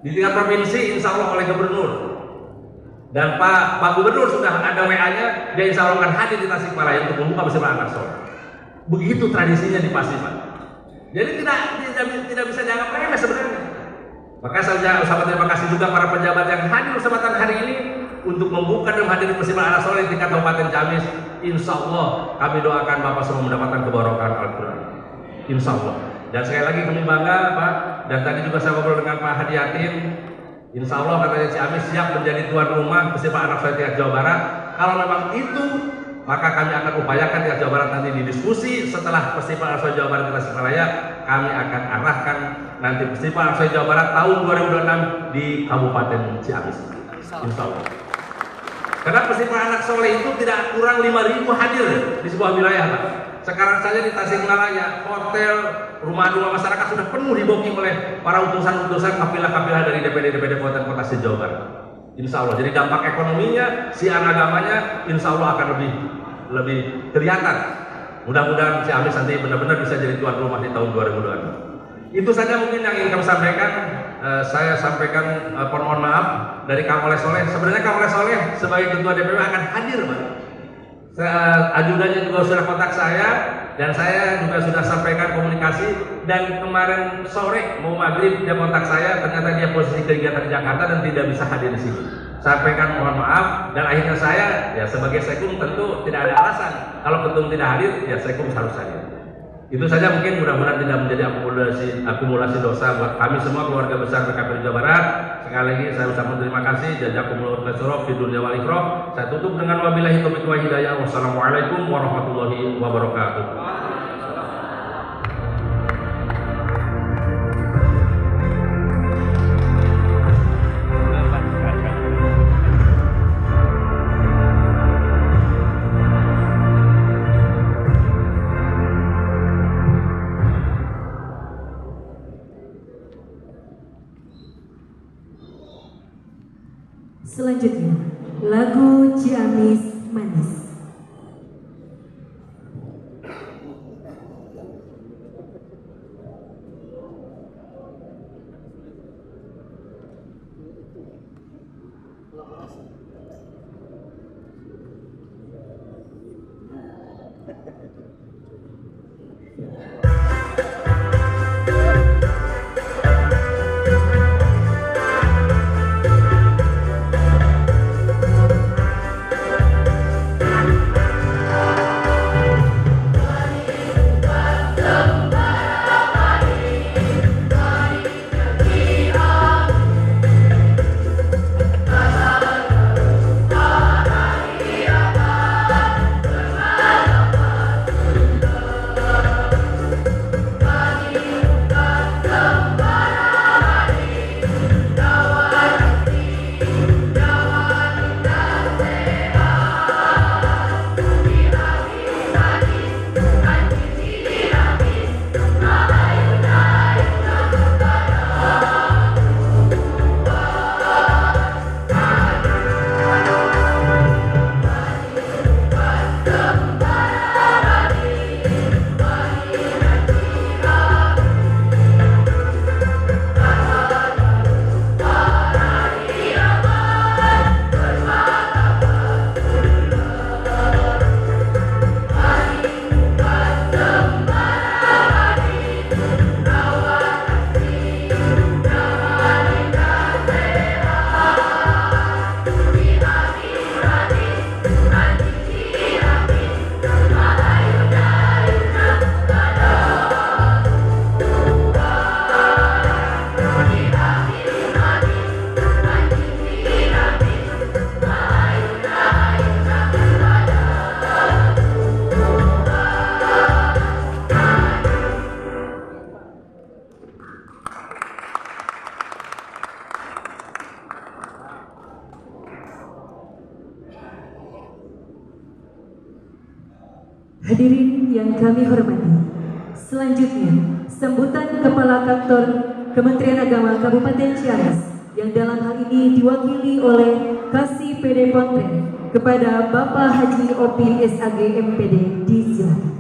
Di tingkat provinsi insya Allah oleh Gubernur. Dan Pak Gubernur sudah ada WA-nya, dia insya Allah akan hadir di Tasikmalaya untuk membuka Festival Anak Soleh. Begitu tradisinya di Pasir Pak. Jadi tidak bisa dianggap remeh sebenarnya. Maka saya ucapkan terima kasih juga para pejabat yang hadir kesempatan hari ini, untuk membuka dan menghadiri festival anak soleh di tingkat Kabupaten Ciamis. Insya Allah kami doakan Bapak semua mendapatkan kebarokan Al-Quran. Insya Allah. Dan sekali lagi kami bangga Pak. Dan tadi juga saya ngobrol dengan Pak Hadi Yatin. Insya Allah katanya Ciamis siap menjadi tuan rumah festival anak soleh tingkat Jawa Barat. Kalau memang itu, maka kami akan upayakan tingkat Jawa Barat nanti didiskusi setelah festival anak soleh Jawa Barat di Tasikmalaya. Kami akan arahkan nanti festival anak soleh Jawa Barat tahun 2026 di Kabupaten Ciamis. Insya Allah. Karena festival anak soleh itu tidak kurang 5.000 hadir di sebuah wilayah Pak. Sekarang saja di Tasikmalaya, hotel, rumah-rumah masyarakat sudah penuh di-booking oleh para utusan-utusan kapilah-kapilah dari DPD-DPD Kabupaten Kota se-Jawa Barat. Insya Allah. Jadi dampak ekonominya, siar agamanya, insya Allah akan lebih kelihatan. Mudah-mudahan Ciamis nanti benar-benar bisa jadi tuan rumah di tahun 2022. Itu saja mungkin yang ingin kami sampaikan. Saya sampaikan permohonan maaf dari Kang Oleh Soleh. Sebenarnya Kang Oleh Soleh sebagai ketua DPW akan hadir Pak. Ajudannya juga sudah kontak saya dan saya juga sudah sampaikan komunikasi, dan kemarin sore mau maghrib dia kontak saya, ternyata dia posisi kegiatan di Jakarta dan tidak bisa hadir di sini. Sampaikan mohon maaf, dan akhirnya saya ya sebagai Sekum tentu tidak ada alasan kalau ketum tidak hadir ya Sekum harus hadir. Itu saja, mungkin mudah-mudahan tidak menjadi akumulasi dosa buat kami semua keluarga besar PKPRI Jawa Barat. Sekali lagi saya ucapkan terima kasih. Jazakumullahu khairan fi dunya wal akhirah. Saya tutup dengan wabillahi taufiq wal hidayah. Wassalamualaikum warahmatullahi wabarakatuh. Selanjutnya, lagu Ciamis Manis. Hadirin yang kami hormati, selanjutnya sambutan Kepala Kantor Kementerian Agama Kabupaten Ciamis yang dalam hal ini diwakili oleh Kasih PD Ponten kepada Bapak Haji Opi SAG MPD disilakan.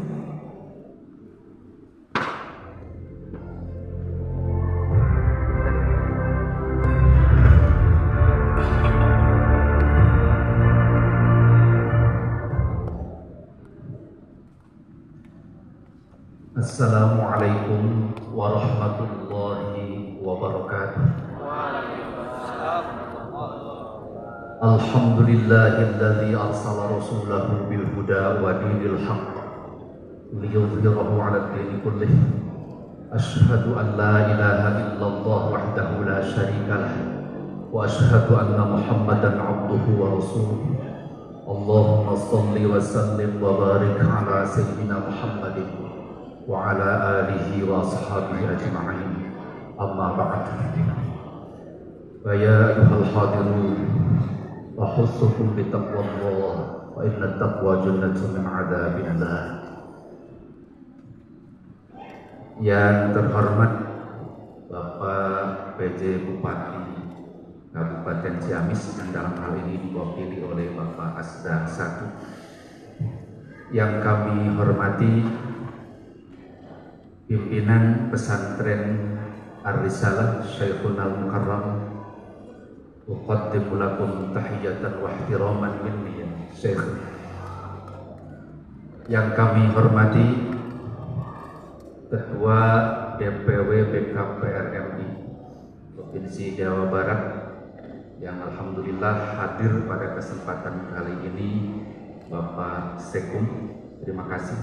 Assalamualaikum warahmatullahi wabarakatuh. Alhamdulillahilladzi arsala rasulahu bil huda wa dinil haqq liyudhhirahu 'ala ad-dini kullih. Asyhadu an la ilaha illallah wahdahu la syarika lah wa asyhadu anna Muhammadan 'abduhu wa rasuluh. Allahumma shalli wa sallim wa barik 'ala sayyidina Muhammadin wa 'ala alihi wa ashabihi ajma'in. Amma ba'd. Fa ya ayyuhal hadirun wahussukum bi taqwallah wa inna taqwa jannatun min 'adzabillah. Yang terhormat Bapak PJ Bupati Kabupaten Ciamis yang dalam hal ini diwakili oleh Bapak Asda 1, yang kami hormati pimpinan pesantren Ar-Risalah Syekhul Al-Mukarram, uqaddimu lakum tahiyatan wa ihtiraman minni Syekh. Yang kami hormati Ketua DPW BKPRMI Provinsi Jawa Barat yang alhamdulillah hadir pada kesempatan kali ini, Bapak Sekum, terima kasih.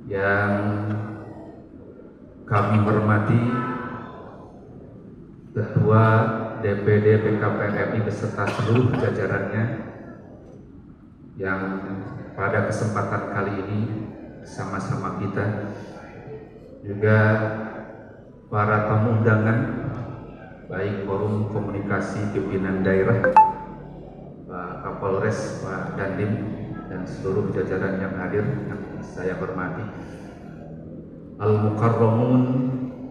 Yang kami hormati Ketua DPD BKPRMI beserta seluruh jajarannya yang pada kesempatan kali ini sama-sama kita, juga para tamu undangan baik forum komunikasi pimpinan daerah, Pak Kapolres, Pak Dandim, dan seluruh jajaran yang hadir yang saya hormati, Al-Mukarramun,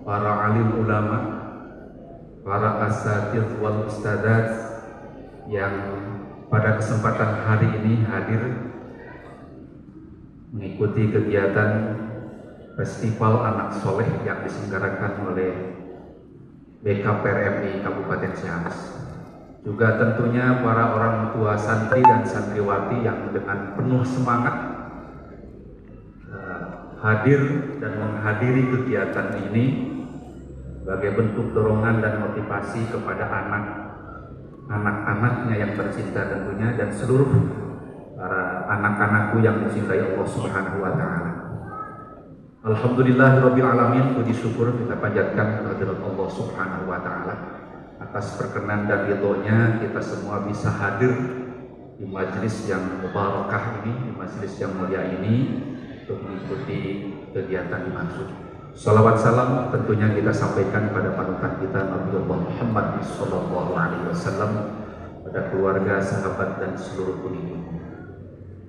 para alim ulama, para asatidz wal ustadzat yang pada kesempatan hari ini hadir mengikuti kegiatan Festival Anak Soleh yang diselenggarakan oleh BKPRMI Kabupaten Ciamis. Juga tentunya para orang tua santri dan santriwati yang dengan penuh semangat hadir dan menghadiri kegiatan ini sebagai bentuk dorongan dan motivasi kepada anak-anaknya yang tercinta tentunya, dan seluruh para anak-anakku yang dicintai Allah Subhanahu wa Ta'ala. Alhamdulillahirabbil alamin, puji syukur kita panjatkan kehadirat Allah Subhanahu wa Ta'ala atas perkenan dan ridhonya kita semua bisa hadir di majelis yang mubarakah ini, di majelis yang mulia ini, untuk mengikuti kegiatan dimaksud. Salawat salam tentunya kita sampaikan pada panutan kita Nabi Muhammad sallallahu alaihi wasallam, pada keluarga, sahabat, dan seluruh pengikutnya.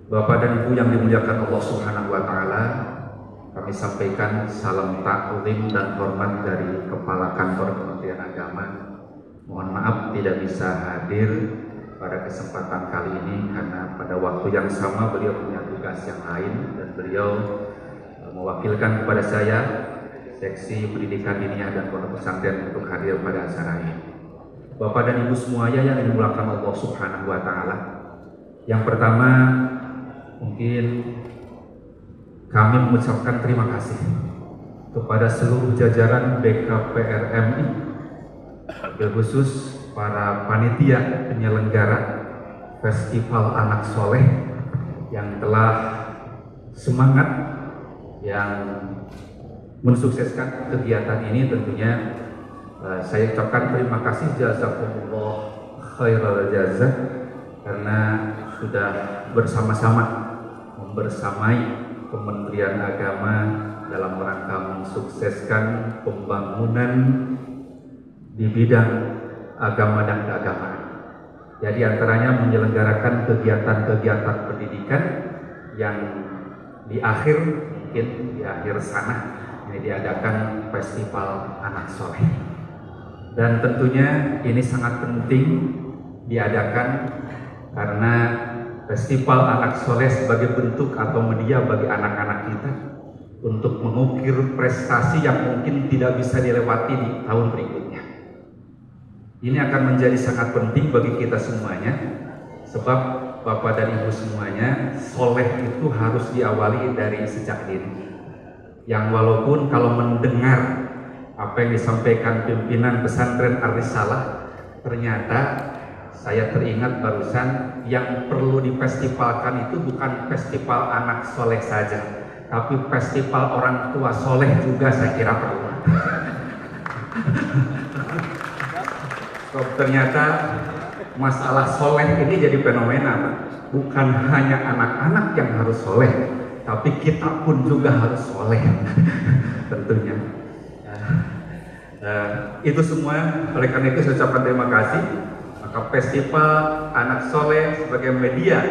Bapak dan Ibu yang dimuliakan Allah Subhanahu wa Ta'ala, kami sampaikan salam taklim dan hormat dari Kepala Kantor Kementerian Agama. Mohon maaf tidak bisa hadir pada kesempatan kali ini karena pada waktu yang sama beliau punya tugas yang lain, dan beliau mewakilkan kepada saya Seksi Pendidikan Diniyah dan Pondok Pesantren untuk hadir pada acara ini. Bapak dan Ibu semuanya yang dimuliakan Allah Subhanahu wa Ta'ala, yang pertama mungkin kami mengucapkan terima kasih kepada seluruh jajaran BKPRMI, khusus para panitia penyelenggara Festival Anak Soleh yang telah semangat yang mensukseskan kegiatan ini. Tentunya saya ucapkan terima kasih, jazakumullah khairal jazah, karena sudah bersama-sama membersamai Kementerian Agama dalam rangka mensukseskan pembangunan di bidang agama dan keagamaan. Jadi antaranya menyelenggarakan kegiatan-kegiatan pendidikan yang di akhir, mungkin di akhir sana ini diadakan Festival Anak Soleh. Dan tentunya ini sangat penting diadakan karena Festival Anak Soleh sebagai bentuk atau media bagi anak-anak kita untuk mengukir prestasi yang mungkin tidak bisa dilewati di tahun berikutnya. Ini akan menjadi sangat penting bagi kita semuanya, sebab Bapak dan Ibu semuanya, soleh itu harus diawali dari sejak dini. Yang walaupun kalau mendengar apa yang disampaikan pimpinan pesantren Ar-Risalah ternyata saya teringat barusan yang perlu difestivalkan itu bukan festival anak soleh saja, tapi festival orang tua soleh juga saya kira perlu. So, ternyata masalah soleh ini jadi fenomena, bukan hanya anak-anak yang harus soleh, tapi kita pun juga harus soleh. Tentunya. Itu semua, oleh karena itu saya ucapkan terima kasih. Maka festival anak soleh sebagai media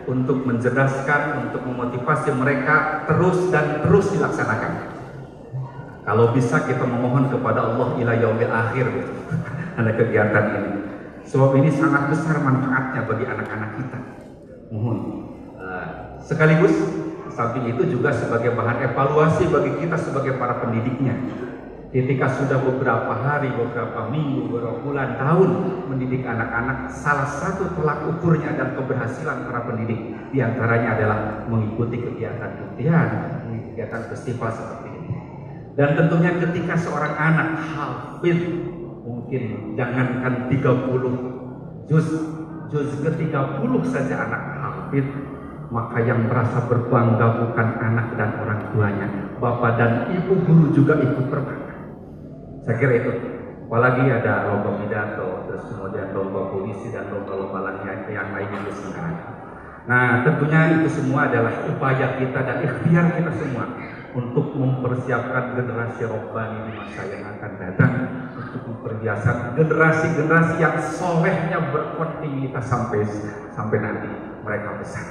untuk mencerdaskan, untuk memotivasi mereka terus dan terus dilaksanakan. Kalau bisa kita memohon kepada Allah ila yaumil akhir ada kegiatan ini. Sebab ini sangat besar manfaatnya bagi anak-anak kita. Mohon. Sekaligus samping itu juga sebagai bahan evaluasi bagi kita sebagai para pendidiknya. Ketika sudah beberapa hari, beberapa minggu, beberapa bulan, tahun mendidik anak-anak, salah satu tolak ukurnya dan keberhasilan para pendidik diantaranya adalah mengikuti kegiatan-kegiatan, kegiatan festival seperti ini. Dan tentunya ketika seorang anak hafid, mungkin jangankan 30 juz ke-30 saja anak hafid, maka yang merasa berbangga bukan anak dan orang tuanya, bapak dan ibu guru juga ikut berbangga. Saya kira itu. Apalagi ada lomba pidato, terus kemudian lomba puisi dan lomba-lomba yang lainnya diselenggarakan. Nah, tentunya itu semua adalah upaya kita dan ikhtiar kita semua untuk mempersiapkan generasi robbani di masa yang akan datang, untuk mempersiapkan generasi-generasi yang solehnya berkontinuitas sampai nanti mereka besar,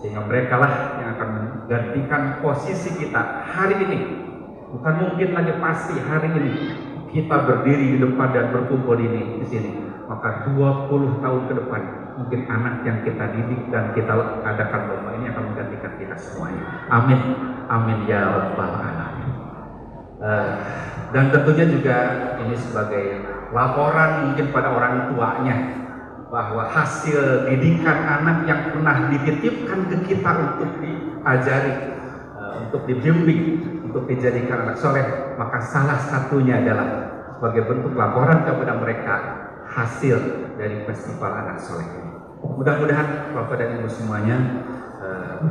sehingga mereka lah yang akan menggantikan posisi kita hari ini. Bukan mungkin lagi, pasti hari ini kita berdiri di depan dan berkumpul di sini. Maka 20 tahun ke depan mungkin anak yang kita didik dan kita adakan lomba ini akan menggantikan kita semuanya. Amin, amin ya rabbal alamin. Dan tentunya juga ini sebagai laporan mungkin pada orang tuanya bahwa hasil didikan anak yang pernah dititipkan ke kita untuk diajari, untuk dibimbing, untuk dijadikan anak soleh, maka salah satunya adalah sebagai bentuk laporan kepada mereka hasil dari festival anak soleh ini. Mudah-mudahan Bapak dan Ibu semuanya,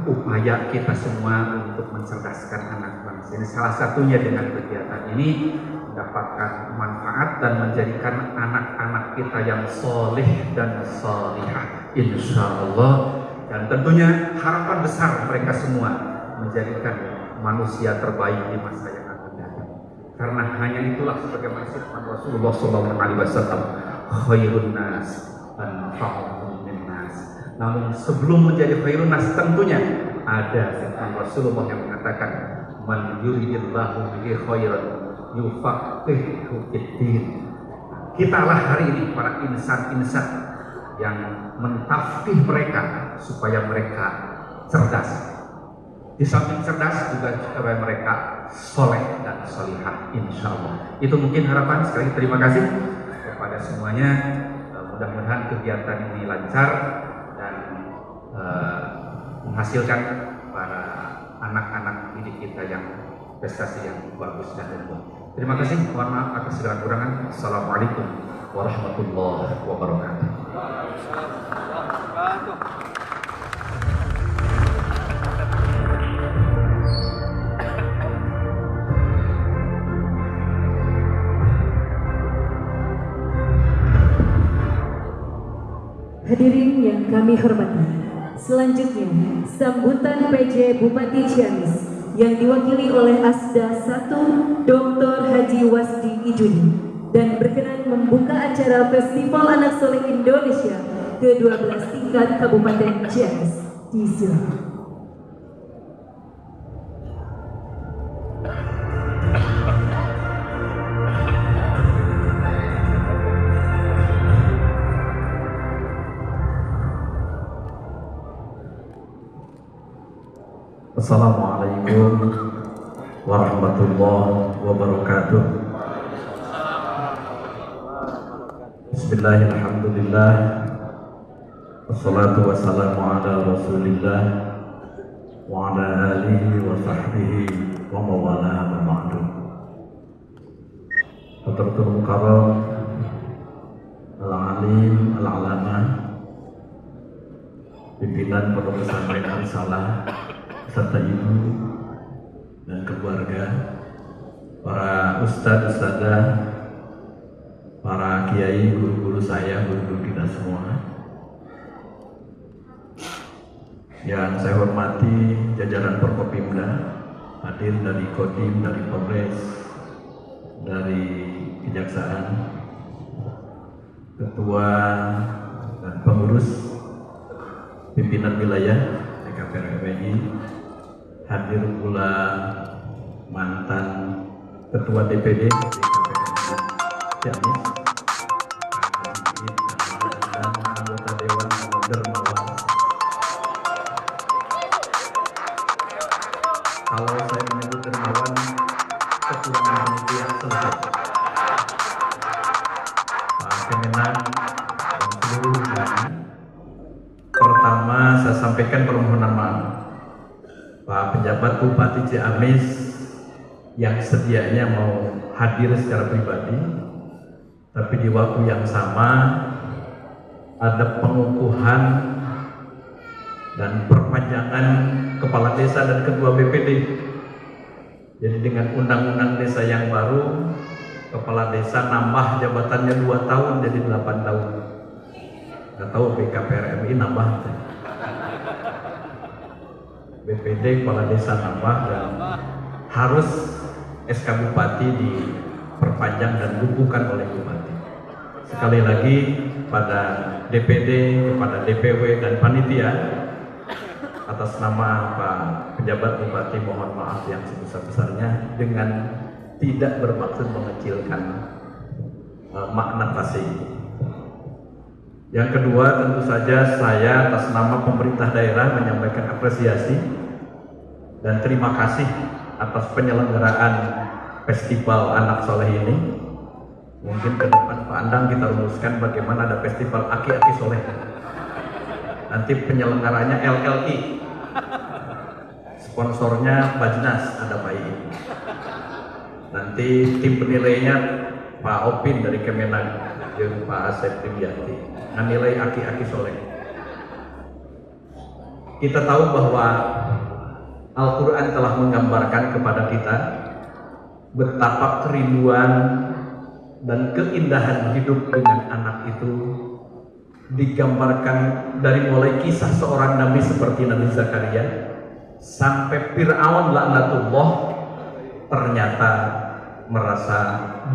upaya kita semua untuk mencerdaskan anak bangsa ini salah satunya dengan kegiatan ini mendapatkan manfaat dan menjadikan anak-anak kita yang soleh dan solihah, insya Allah. Dan tentunya harapan besar mereka semua menjadikan manusia terbaik di masa yang akan datang. Karena hanya itulah sebagaimana firman Rasulullah SAW, khairun nas anfa'uhum linnas. Namun sebelum menjadi khairun nas tentunya ada firman Rasulullah yang mengatakan, man yuridillahu bihi khairan yufaqihu fid-din. Kitalah hari ini para insan-insan yang mentafqih mereka supaya mereka cerdas. Di samping cerdas juga supaya mereka soleh dan solihah, insya Allah. Itu mungkin harapan. Sekali terima kasih kepada semuanya. Mudah-mudahan kegiatan ini lancar dan menghasilkan para anak-anak didik kita yang prestasi yang bagus dan unggul. Terima kasih. Mohon maaf atas segala kurangan. Assalamualaikum warahmatullahi wabarakatuh. Hadirin yang kami hormati, selanjutnya sambutan PJ Bupati Ciamis yang diwakili oleh Asda 1 Dr. Haji Wasdi Ijuni dan berkenan membuka acara Festival Anak Soleh Indonesia ke-12 tingkat Kabupaten Ciamis. Disilakan. Assalamualaikum warahmatullahi wabarakatuh. Bismillahirrahmanirrahim. Wassalatu wassalamu ala rasulillah wa ala alihi wa sahbihi wa mawala wa ba'du. Hadratul Mukarram, Alim Al-Alama, pimpinan Pondok Pesantren Al-Salah serta ibu dan keluarga, para ustadz, ustadzah, para kiai, guru-guru saya, guru-guru kita semua. Yang saya hormati jajaran Forkopimda, hadir dari Kodim, dari Polres, dari Kejaksaan, ketua dan pengurus pimpinan wilayah BKPRM MI, hadir pula mantan ketua DPD BKPRM Ciamis, dan anggota Dewan Dermawan. Kalau saya menyebut dermawan, kekurangan panitia selesai. Pak Kemenang dan seluruh jajaran. Pertama, saya sampaikan permohonan maaf. Pak Penjabat Bupati Ciamis yang sedianya mau hadir secara pribadi, tapi di waktu yang sama ada pengukuhan dan perpanjangan kepala desa dan ketua BPD. Jadi dengan undang-undang desa yang baru, kepala desa nambah jabatannya 2 tahun jadi 8 tahun. Nggak tahu BKPRMI nambah. BPD kepala desa nambah dan harus SK Bupati diperpanjang dan bukukan oleh Bupati. Sekali lagi pada DPD, kepada DPW dan panitia, atas nama Pak Penjabat Bupati mohon maaf yang sebesar-besarnya dengan tidak bermaksud mengecilkan makna kasih. Yang kedua, tentu saja saya atas nama pemerintah daerah menyampaikan apresiasi dan terima kasih atas penyelenggaraan Festival Anak Soleh ini. Mungkin ke depan Pak Andang kita rumuskan bagaimana ada festival Aki-Aki Soleh. Nanti penyelenggaranya LLI, sponsornya Bajnas, ada Pak I. Nanti tim penilainya Pak Opin dari Kemenag dan Pak Asep Dimyati, nilai Aki-Aki Soleh. Kita tahu bahwa Al-Quran telah menggambarkan kepada kita betapa kerinduan dan keindahan hidup dengan anak itu digambarkan dari mulai kisah seorang nabi seperti Nabi Zakaria sampai Fir'aun laknatullah ternyata merasa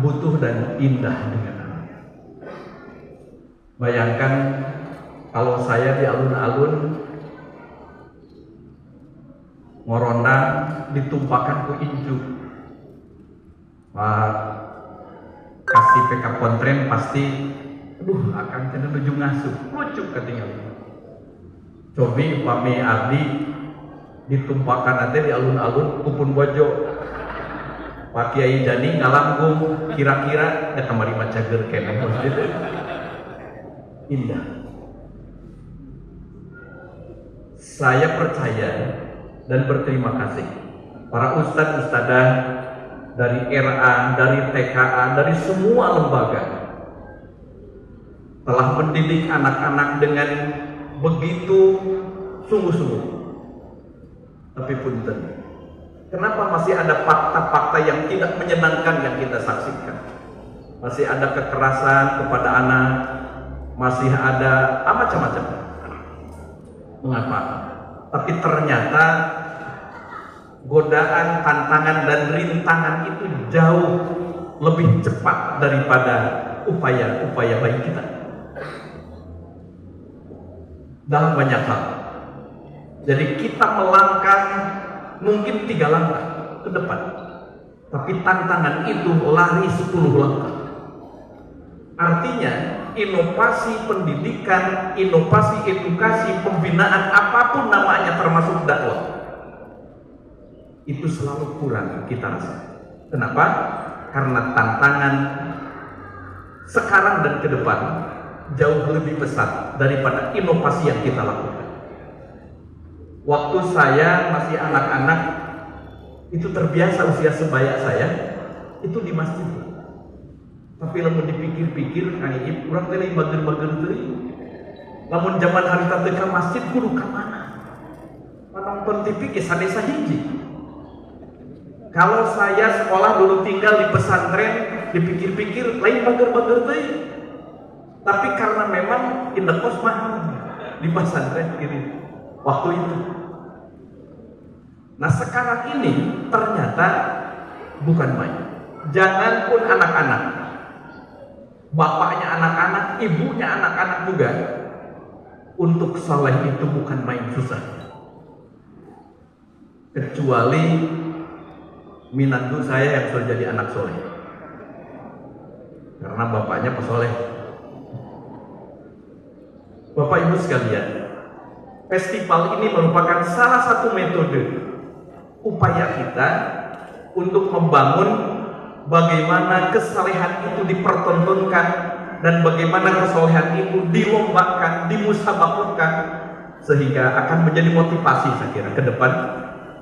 butuh dan indah dengan anak. Bayangkan kalau saya di alun-alun Ngorona ditumpahkan ku injuk, Pak kasih PK Pontren pasti aduh akan tidak nuju ngasuh lucu ketinggalan. Cobi upami abdi ditumpahkan nanti di alun-alun kupun bojo Pak Kiai Jani ngalanggung kira-kira ya kamari macager kene indah. Saya percaya dan berterima kasih para ustadz ustadzah dari RA, dari TKA, dari semua lembaga telah mendidik anak-anak dengan begitu sungguh-sungguh. Tapi punten, kenapa masih ada fakta-fakta yang tidak menyenangkan yang kita saksikan? Masih ada kekerasan kepada anak, masih ada macam-macam. Mengapa? Tapi ternyata godaan, tantangan, dan rintangan itu jauh lebih cepat daripada upaya-upaya baik kita dalam banyak hal. Jadi kita melangkah mungkin 3 langkah ke depan, tapi tantangan itu lari 10 langkah. Artinya inovasi pendidikan, inovasi edukasi, pembinaan apapun namanya termasuk dakwah itu selalu kurang kita rasa. Kenapa? Karena tantangan sekarang dan ke depan jauh lebih besar daripada inovasi yang kita lakukan. Waktu saya masih anak-anak itu terbiasa usia sebaya saya itu di masjid. Tapi lamun dipikir-pikir kayak urang teh bager-bager teuing. Lamun zaman harita teu ka masjid kudu ka mana? Nonton TV ke desa hiji. Kalau saya sekolah dulu tinggal di pesantren, dipikir-pikir lain bager-bager teuing. Tapi karena memang indekos mahal di pesantren ini waktu itu. Nah sekarang ini ternyata bukan main. Jangan pun anak-anak, bapaknya anak-anak, ibunya anak-anak juga. Untuk saleh itu bukan main susah. Kecuali minantu saya yang sudah jadi anak soleh. Karena bapaknya pesoleh. Bapak Ibu sekalian, festival ini merupakan salah satu metode upaya kita untuk membangun bagaimana kesalehan itu dipertontonkan dan bagaimana kesolehan itu dilombakan, dimusabaqahkan, sehingga akan menjadi motivasi saya kira ke depan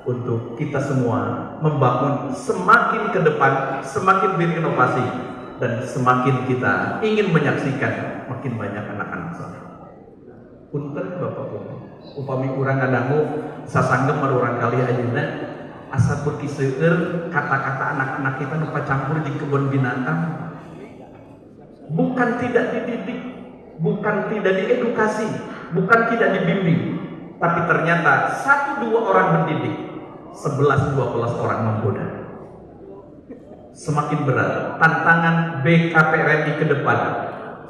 untuk kita semua membangun semakin ke depan, semakin berinovasi, dan semakin kita ingin menyaksikan makin banyak anak-anak soleh. Punten Bapak Ibu, upami urang ngadangu sasanggem marurang kali ayeuna asa beuki seueur kata-kata anak-anak kita nu campur di kebun binatang. Bukan tidak dididik, bukan tidak diedukasi, bukan tidak dibimbing, tapi ternyata 1-2 orang mendidik, 11-12 orang menggoda. Semakin berat tantangan BKPRNI ke depan,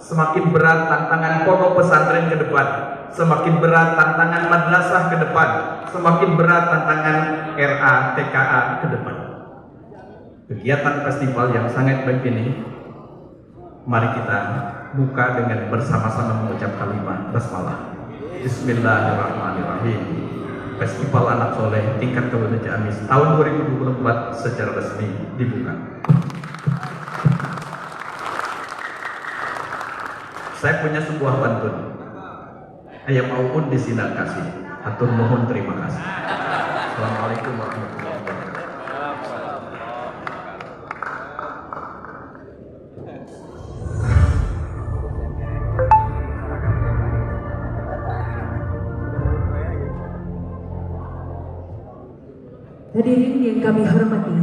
semakin berat tantangan pondok pesantren ke depan, semakin berat tantangan madrasah ke depan, semakin berat tantangan RA TKA ke depan. Kegiatan festival yang sangat baik ini, mari kita buka dengan bersama-sama mengucap kalimat basmalah. Bismillahirrahmanirrahim. Festival Anak Soleh tingkat Kabupaten Ciamis tahun 2024 secara resmi dibuka. Saya punya sebuah pantun. Ayam maupun disindak kasih. Hatur mohon terima kasih. Assalamualaikum warahmatullahi wabarakatuh. Hadirin yang kami hormati,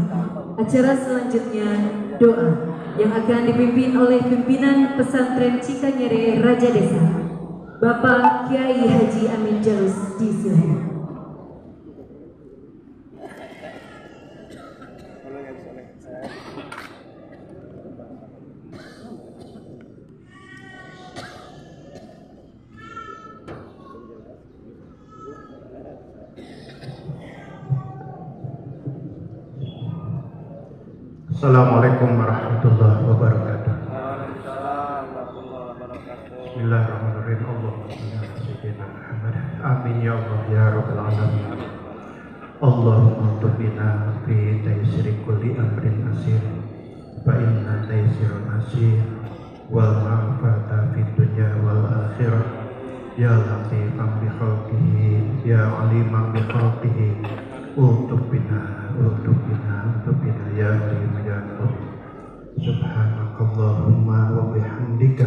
acara selanjutnya doa yang akan dipimpin oleh pimpinan pesantren Cikanyere Raja Desa, Bapak Kiai Haji Amin Jalus Disilhan. Assalamualaikum warahmatullahi wabarakatuh. Bismillahirrahmanirrahim. Allahumma shalli ala sayyidina Muhammad. Amin ya Allah ya rabbal alamin. Allahumma tubina fi taysiri kulli amrin asir. Fa inna taysirul asir wal ma'afata fid dunya wal akhirah. Ya latifan bi khalqihi ya aliman bi khalqihi. Utubina ya Karim ya Rabb. Subhanakallahumma wa bihamdika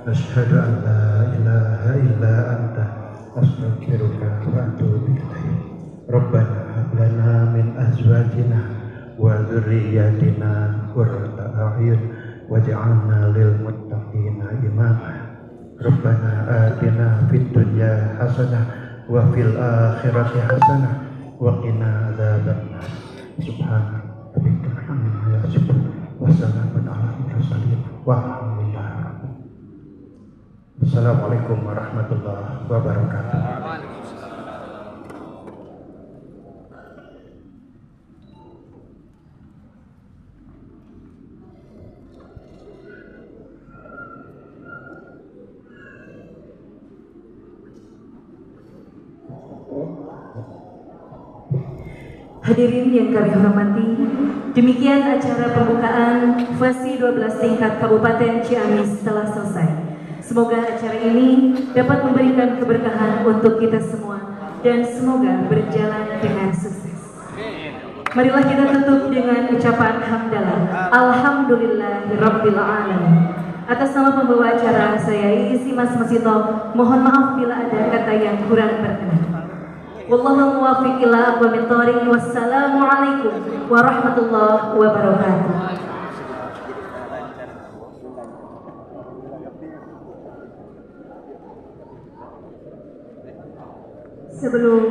asyhadu an la ilaha illa anta astaghfiruka wa atubu ilaik. Rabbana hab lana min azwajina wa dzurriyyatina qurrata a'yun waj'alna lil muttaqina imama. Rabbana atina fid dunya hasanah wa fil akhirati hasanah wa qina adzabannar. Subhana rabbika rabbil izzati wassalamun ala mursalin walhamdulillah. Assalamualaikum warahmatullahi wabarakatuh. Hadirin yang kami hormati, demikian acara pembukaan FASI 12 tingkat Kabupaten Ciamis telah selesai. Semoga acara ini dapat memberikan keberkahan untuk kita semua dan semoga berjalan dengan sukses. Marilah kita tutup dengan ucapan hamdalah. Alhamdulillahirabbil alamin. Atas nama pembawa acara saya Isi Mas Masito, mohon maaf bila ada kata yang kurang berkenan. Wallahu muwaffiq ila aqwamit thoriq. Wassalamualaikum warahmatullahi wabarakatuh.